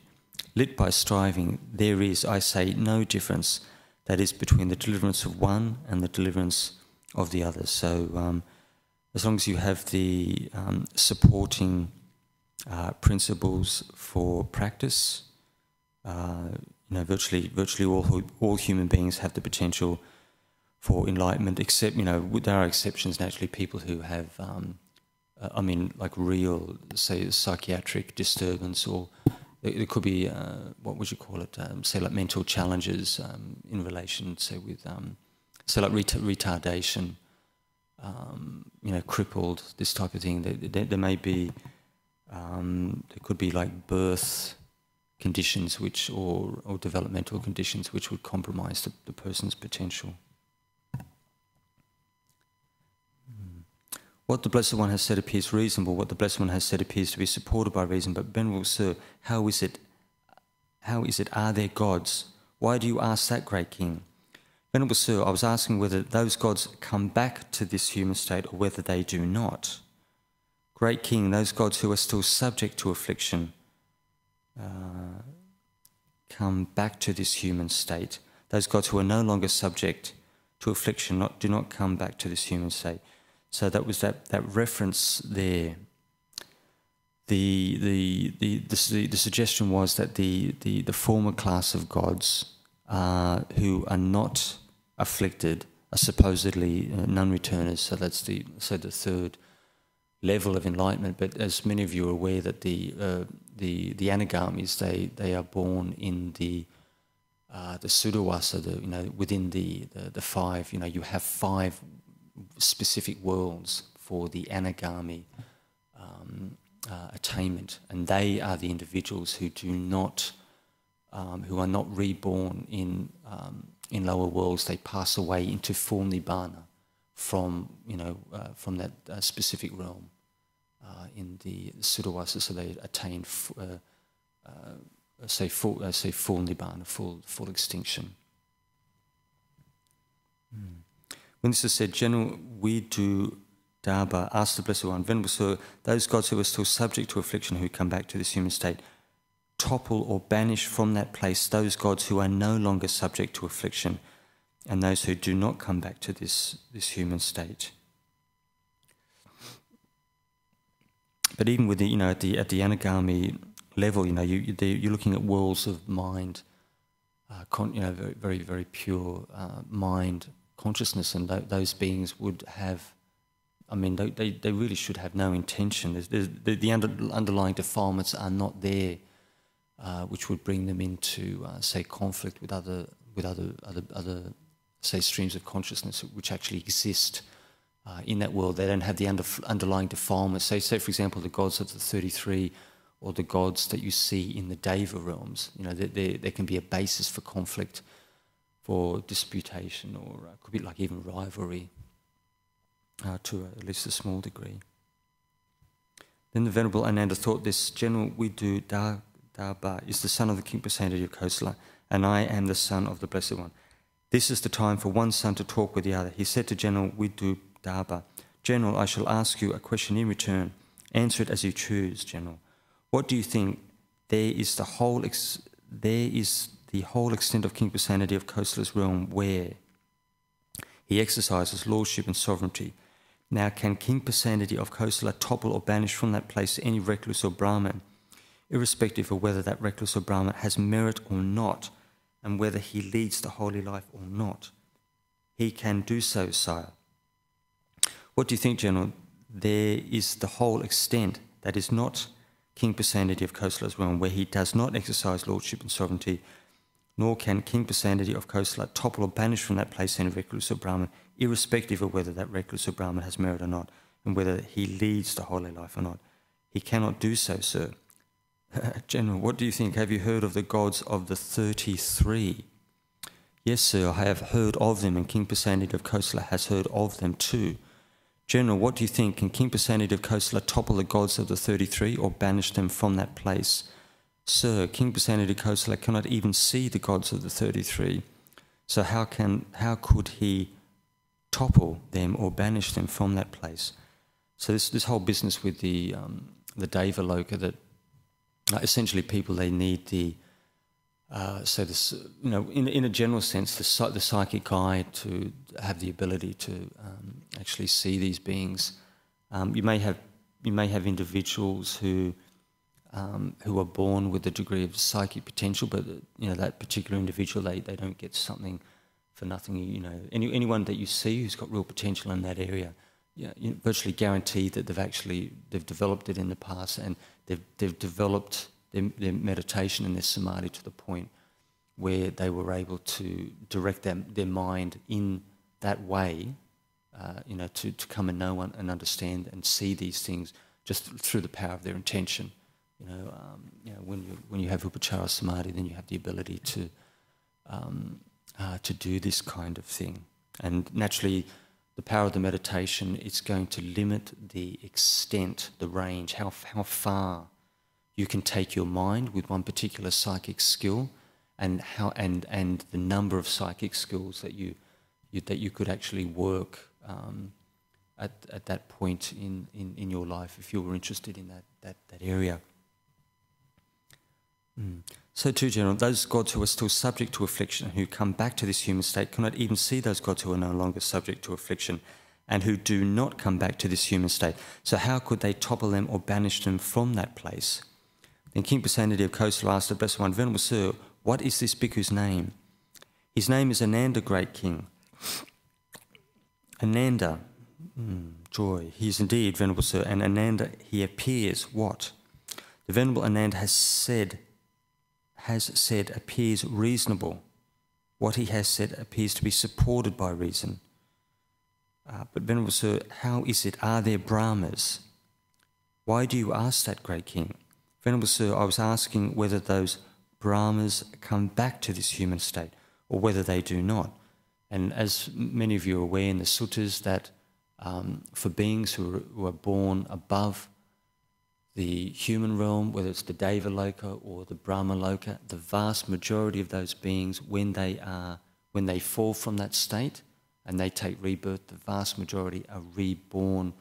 lit by striving, there is, I say, no difference, that is, between the deliverance of one and the deliverance of the others. So as long as you have the supporting principles for practice, virtually all human beings have the potential for enlightenment, except, there are exceptions, naturally, people who have, like real, say, psychiatric disturbance, or it could be, what would you call it, say, like mental challenges in relation, say, with, say, like retardation, crippled, this type of thing. There may be, there could be like birth conditions or developmental conditions which would compromise the person's potential. What the Blessed One has said appears reasonable. What the Blessed One has said appears to be supported by reason. But Venerable Sir, how is it? Are there gods? Why do you ask that, great king? Venerable Sir, I was asking whether those gods come back to this human state or whether they do not. Great king, those gods who are still subject to affliction come back to this human state. Those gods who are no longer subject to affliction do not come back to this human state. So that was that reference there. The suggestion was that the former class of gods who are not afflicted are supposedly non-returners. So that's the third level of enlightenment. But as many of you are aware, that the anagamis, they are born in the Sudawasa, within the 5. You have 5 specific worlds for the anagami attainment, and they are the individuals who are not reborn in lower worlds. They pass away into full nibbana, from from that specific realm in the Sutta, so they attain full nibbana, full extinction. When this is said, General Widu Daba asked the Blessed One, Venerable Sir, those gods who are still subject to affliction who come back to this human state, topple or banish from that place those gods who are no longer subject to affliction, and those who do not come back to this human state. But even with the at the anagami level, you're looking at worlds of mind, very, very, very pure mind consciousness, and those beings would have, they really should have no intention. The underlying defilements are not there, which would bring them into, say, conflict with other say, streams of consciousness which actually exist in that world. They don't have the underlying defilements. Say, for example, the gods of the 33, or the gods that you see in the Deva realms. There can be a basis for conflict, for disputation, or could be like even rivalry, to at least a small degree. Then the Venerable Ananda thought, this General Widu Daba is the son of the King Pasenadi of Kosala, and I am the son of the Blessed One. This is the time for one son to talk with the other. He said to General Widu Daba, General, I shall ask you a question in return. Answer it as you choose, General. What do you think? There is the whole extent of King Pasenadi of Kosala's realm where he exercises lordship and sovereignty. Now, can King Pasenadi of Kosala topple or banish from that place any recluse or Brahman, irrespective of whether that recluse or Brahman has merit or not, and whether he leads the holy life or not? He can do so, sire. What do you think, General? There is the whole extent that is not King Pasenadi of Kosala's realm, where he does not exercise lordship and sovereignty, nor can King Pasenadi of Kosala topple or banish from that place any recluse or Brahman, irrespective of whether that recluse or Brahman has merit or not, and whether he leads the holy life or not. He cannot do so, sir. General, what do you think? Have you heard of the gods of the 33? Yes, sir, I have heard of them, and King Pasenadi of Kosala has heard of them too. General, what do you think? Can King Pasenadi of Kosala topple the gods of the 33 or banish them from that place? Sir, King Pasenadi of Kosala cannot even see the gods of the 33. So how could he topple them or banish them from that place? So this whole business with the Deva Loka, that essentially people, they need the in a general sense, the psychic eye to have the ability to actually see these beings. You may have individuals who are born with a degree of psychic potential, but that particular individual, they don't get something for nothing. Anyone that you see who's got real potential in that area, you virtually guarantee that they've developed it in the past, and they've developed their meditation and their samadhi to the point where they were able to direct their mind in that way, to come and know and understand and see these things just through the power of their intention. When you have upachara samadhi, then you have the ability to do this kind of thing. And naturally, the power of the meditation, it's going to limit the extent, the range, how far you can take your mind with one particular psychic skill, and the number of psychic skills that you could actually work at that point in your life, if you were interested in that area. So too, General, those gods who are still subject to affliction and who come back to this human state cannot even see those gods who are no longer subject to affliction and who do not come back to this human state. So how could they topple them or banish them from that place? Then King Pasenadi of Kosala asked the Blessed One, Venerable Sir, what is this bhikkhu's name? His name is Ananda, great king. Ananda, joy. He is indeed, Venerable Sir, and Ananda, he appears what? The Venerable Ananda has said appears reasonable. What he has said appears to be supported by reason. But Venerable Sir, how is it? Are there Brahmas? Why do you ask that, great king? Venerable Sir, I was asking whether those Brahmas come back to this human state, or whether they do not. And as many of you are aware in the Suttas, that for beings who are born above the human realm, whether it's the Deva Loka or the Brahma Loka, the vast majority of those beings, when they fall from that state and they take rebirth, the vast majority are reborn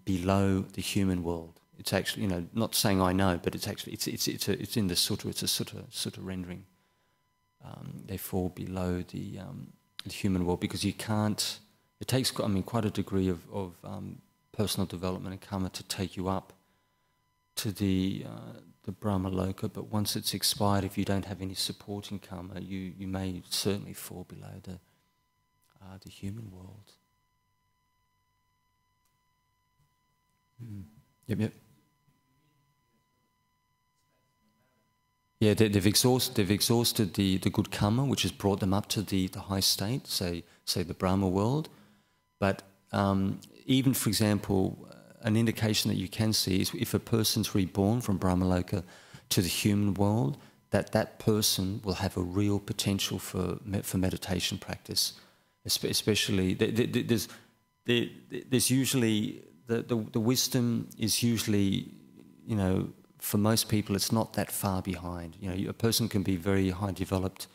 below the human world. It's actually, not saying I know, but it's actually it's in the sutta. It's a sutta rendering. They fall below the human world because you can't. It takes, quite a degree of personal development and karma to take you up to the Brahma Loka. But once it's expired, if you don't have any supporting karma, you may certainly fall below the human world. Yep. Yeah, they've exhausted the good karma, which has brought them up to the high state, say the Brahma world. But even, for example, an indication that you can see is if a person's reborn from Brahma Loka to the human world, that person will have a real potential for meditation practice. Especially, there's usually the wisdom is usually, for most people, it's not that far behind. A person can be very high developed,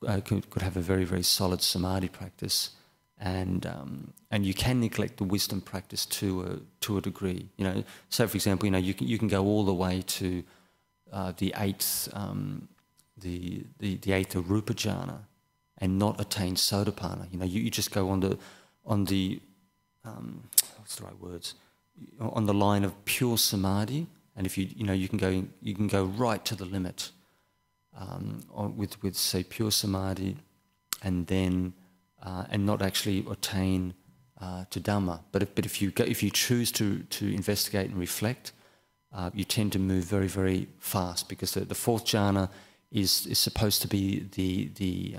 could have a very, very solid samadhi practice, and you can neglect the wisdom practice to a degree. So for example, you can go all the way to the eighth Rupa jhana and not attain Sotapanna. You just go on the what's the right words? On the line of pure samadhi. And if you can go right to the limit with say pure samadhi, and then and not actually attain to dharma. But if you choose to investigate and reflect, you tend to move very, very fast, because the fourth jhana is supposed to be the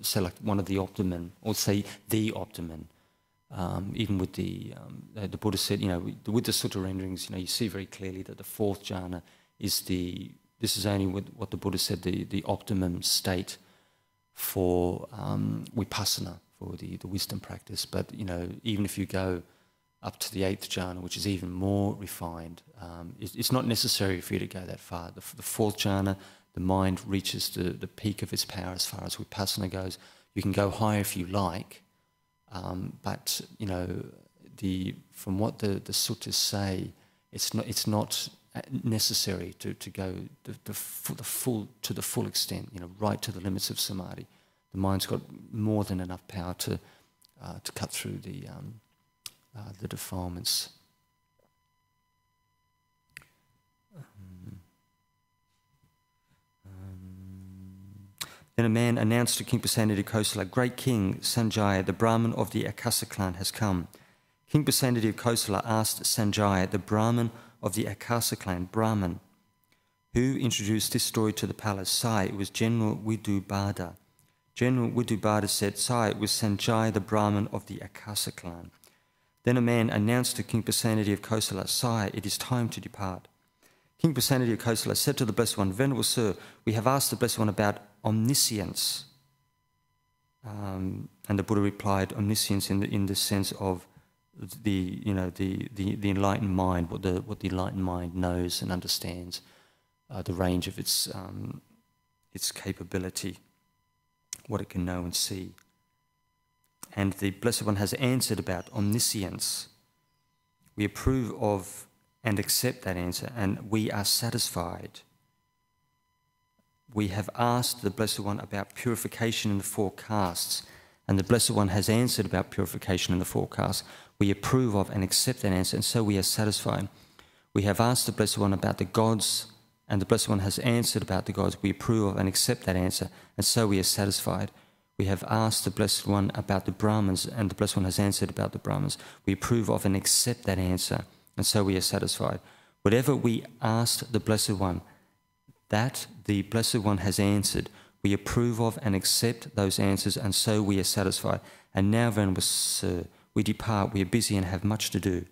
say like one of the optimum, or say the optimum. Even with the Buddha said, with the sutta renderings, you see very clearly that the fourth jhana is this is only what the Buddha said, the optimum state for vipassana, for the wisdom practice. But, even if you go up to the eighth jhana, which is even more refined, it's not necessary for you to go that far. The fourth jhana, the mind reaches the peak of its power as far as vipassana goes. You can go higher if you like. But from what the suttas say, it's not necessary to go to the full extent, right to the limits of samadhi. The mind's got more than enough power to cut through the defilements. Then a man announced to King Pasenadi Kosala, "Great King Sanjaya, the Brahmin of the Akasa clan, has come." King Pasenadi of Kosala asked Sanjaya, the Brahmin of the Akasa clan, "Brahmin, who introduced this story to the palace?" "Sai, it was General Vidubhada." General Vidubhada said, "Sai, it was Sanjaya, the Brahmin of the Akasa clan." Then a man announced to King Pasenadi of Kosala, "Sai, it is time to depart." King Pasenadi of Kosala said to the Blessed One, "Venerable Sir, we have asked the Blessed One about omniscience." And the Buddha replied, omniscience in the sense of the enlightened mind, what the enlightened mind knows and understands, the range of its capability, what it can know and see. And the Blessed One has answered about omniscience. We approve of and accept that answer, and we are satisfied. We have asked the Blessed One about purification in the four castes, and the Blessed One has answered about purification in the four castes. We approve of and accept that answer, and so we are satisfied. We have asked the Blessed One about the gods, and the Blessed One has answered about the gods. We approve of and accept that answer, and so we are satisfied. We have asked the Blessed One about the Brahmins, and the Blessed One has answered about the Brahmins. We approve of and accept that answer, and so we are satisfied. Whatever we asked the Blessed One, that the Blessed One has answered, we approve of and accept those answers, and so we are satisfied. And now, Venerable Sir, we depart. We are busy and have much to do.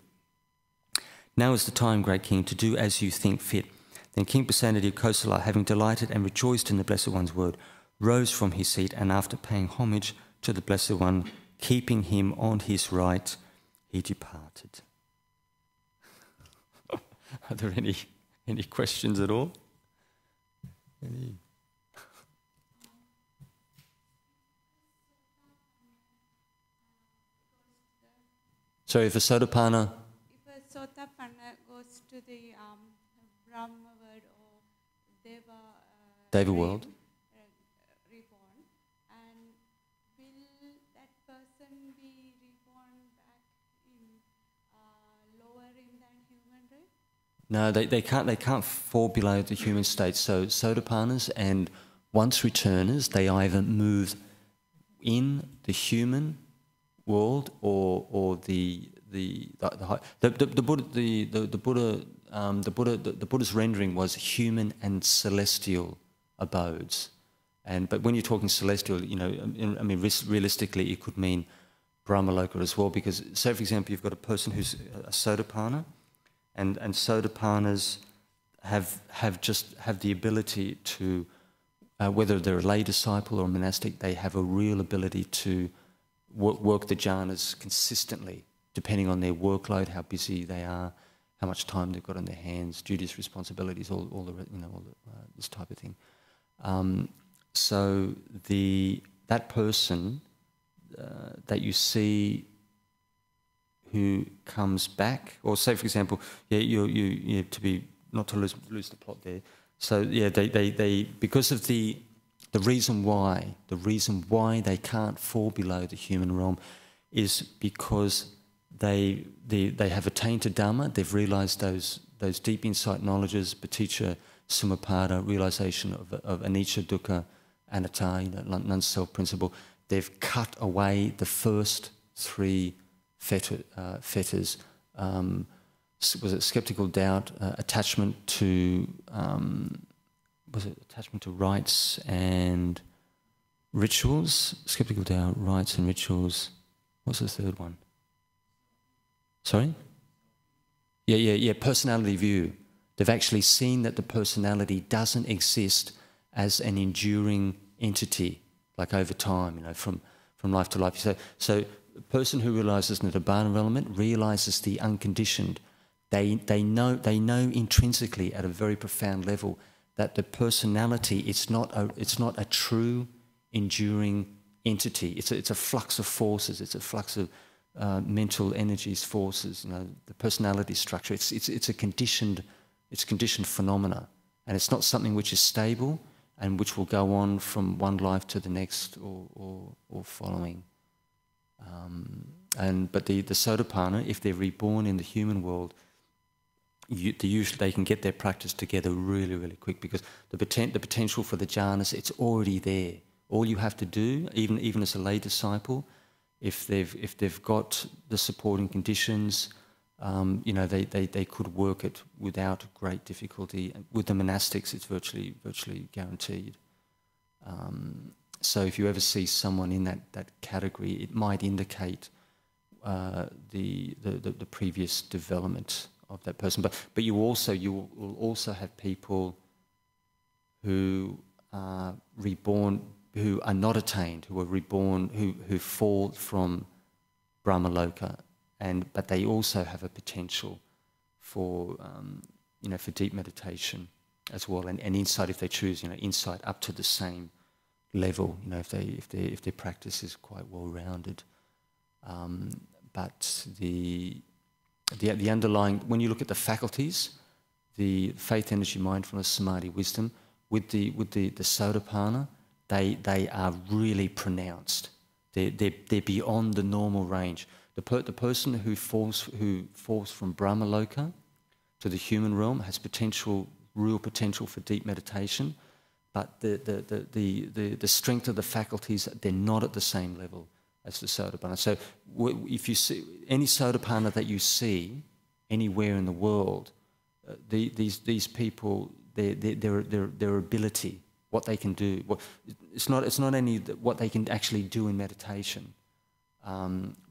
Now is the time, Great King, to do as you think fit. Then King Pasenadi of Kosala, having delighted and rejoiced in the Blessed One's word, rose from his seat, and after paying homage to the Blessed One, keeping him on his right, he departed. Are there any questions at all? Any? So if a Sotapanna... If a Sotapanna goes to the Brahma world or Deva world, reborn, and will that person be reborn back in lower in than human race? No, they can't fall below the human state. So Sotapannas and once returners, they either move in the human world or the Buddha's rendering was human and celestial abodes. But when you're talking celestial, you know, I mean, realistically, it could mean Brahmaloka as well. Because, say for example, you've got a person who's a Sotapanna, and Sotapannas have the ability to, whether they're a lay disciple or a monastic, they have a real ability to work the jhanas consistently, depending on their workload, how busy they are, how much time they've got on their hands, duties, responsibilities, all this type of thing. So that person that you see who comes back, or say for example, you to be not to lose the plot there. So yeah, they because of the reason why they can't fall below the human realm is because they have attained to dharma. They've realised those deep insight knowledges, paticca samuppada, realisation of anicca, dukkha, anatta, non-self principle. They've cut away the first three fetters. Was it skeptical doubt, attachment to attachment to rites and rituals? Skeptical doubt, rites and rituals. What's the third one? Sorry? Yeah. Personality view. They've actually seen that the personality doesn't exist as an enduring entity, like over time, you know, from life to life. So the person who realises the Nibbana element realises the unconditioned. They know intrinsically at a very profound level that the personality it's not a true enduring entity. It's a flux of forces. It's a flux of mental energies, forces. You know, the personality structure. It's a conditioned phenomena, and it's not something which is stable and which will go on from one life to the next or following. But the Sotapanna, if they're reborn in the human world, they can get their practice together really, really quick, because the potential for the jhanas, it's already there. All you have to do, even as a lay disciple, if they've got the supporting conditions, you know, they could work it without great difficulty. With the monastics, it's virtually guaranteed. So if you ever see someone in that category, it might indicate the previous development of that person. But you will also have people who are reborn, who are not attained, who are reborn, who fall from Brahmaloka, but they also have a potential for for deep meditation as well, and insight if they choose, insight up to the same level, if their practice is quite well rounded. But the underlying, when you look at the faculties, the faith, energy, mindfulness, samadhi, wisdom, with the Sotapanna, they are really pronounced. They're beyond the normal range. The person who falls from Brahmaloka to the human realm has real potential for deep meditation, but the strength of the faculties, they're not at the same level as the Sotapanna. So if you see any Sotapanna that you see anywhere in the world, these people, their ability, what they can do, it's not only what they can actually do in meditation,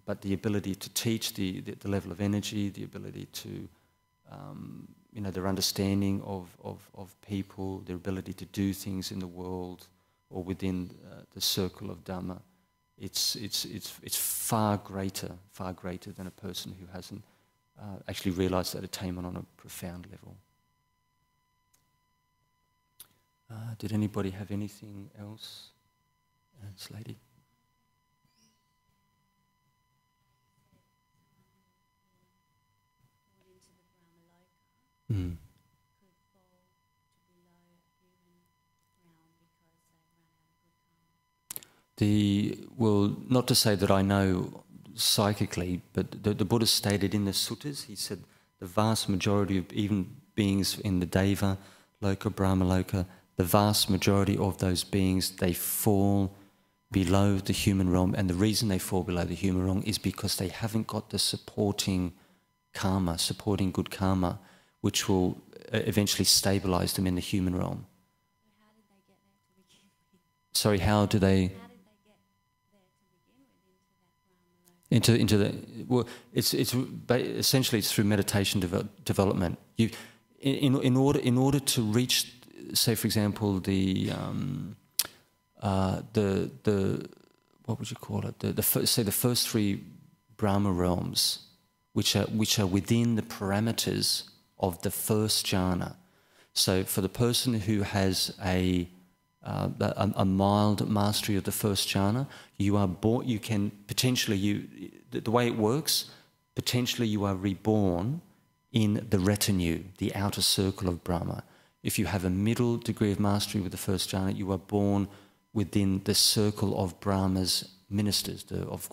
but the ability to teach, the level of energy, the ability to their understanding of people, their ability to do things in the world, or within the circle of dharma, it's far greater than a person who hasn't actually realised that attainment on a profound level. Did anybody have anything else? This lady. Mm. Well, not to say that I know psychically, but the Buddha stated in the Suttas, he said the vast majority of even beings in the Deva Loka, Brahma Loka, the vast majority of those beings, they fall below the human realm, and the reason they fall below the human realm is because they haven't got the supporting karma, supporting good karma, which will eventually stabilise them in the human realm. How did they get there to begin with? Sorry, how do they... How did they get there to begin with into that Brahma Loka? Well, it's essentially it's through meditation development. In order to reach, say for example, the what would you call it? The first three Brahma realms, which are within the parameters of the first jhana. So for the person who has a mild mastery of the first jhana, you are born. You can potentially the way it works. Potentially, you are reborn in the retinue, the outer circle of Brahma. If you have a middle degree of mastery with the first jhana, you are born within the circle of Brahma's ministers, of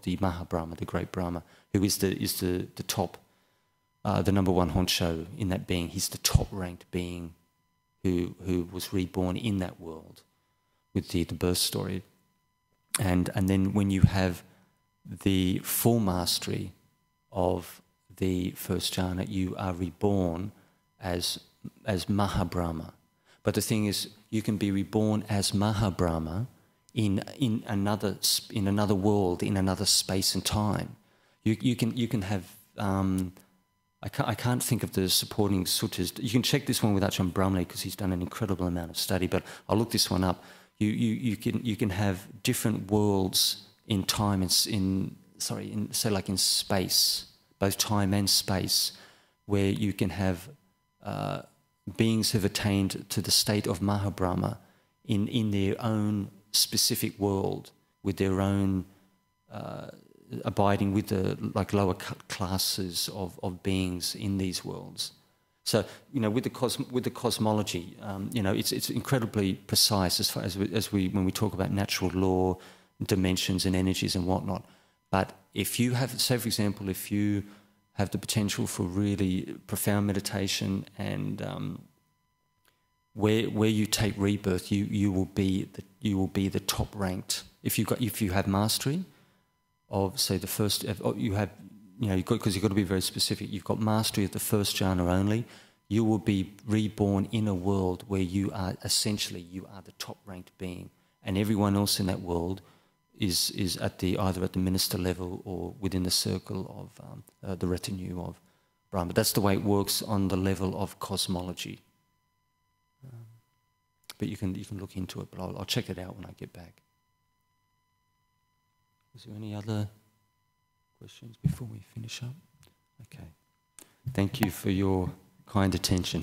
the Mahabrahma, the great Brahma, who is the top, the number one honcho in that being. He's the top-ranked being who was reborn in that world with the birth story. And then when you have the full mastery of the first jhana, you are reborn as Mahabrahma. But the thing is, you can be reborn as Mahabrahma in another world, in another space and time. You can have I can't think of the supporting suttas. You can check this one with Ajahn Brahmani because he's done an incredible amount of study. But I'll look this one up. You can have different worlds in time in space, both time and space, where you can have beings who've attained to the state of Mahabrahma in their own specific world, with their own abiding with the lower classes of beings in these worlds. So with the cosmology, it's incredibly precise as far as when we talk about natural law, dimensions and energies and whatnot. But if you have, say for example, if you have the potential for really profound meditation and where you take rebirth, you will be the top ranked. If you have mastery of, say, the first, you have, because you've got to be very specific. You've got mastery of the first jhana only. You will be reborn in a world where you are the top ranked being, and everyone else in that world is either at the minister level or within the circle of the retinue of Brahma. That's the way it works on the level of cosmology. But you can look into it. But I'll check it out when I get back. Is there any other questions before we finish up? Okay. Thank you for your kind attention.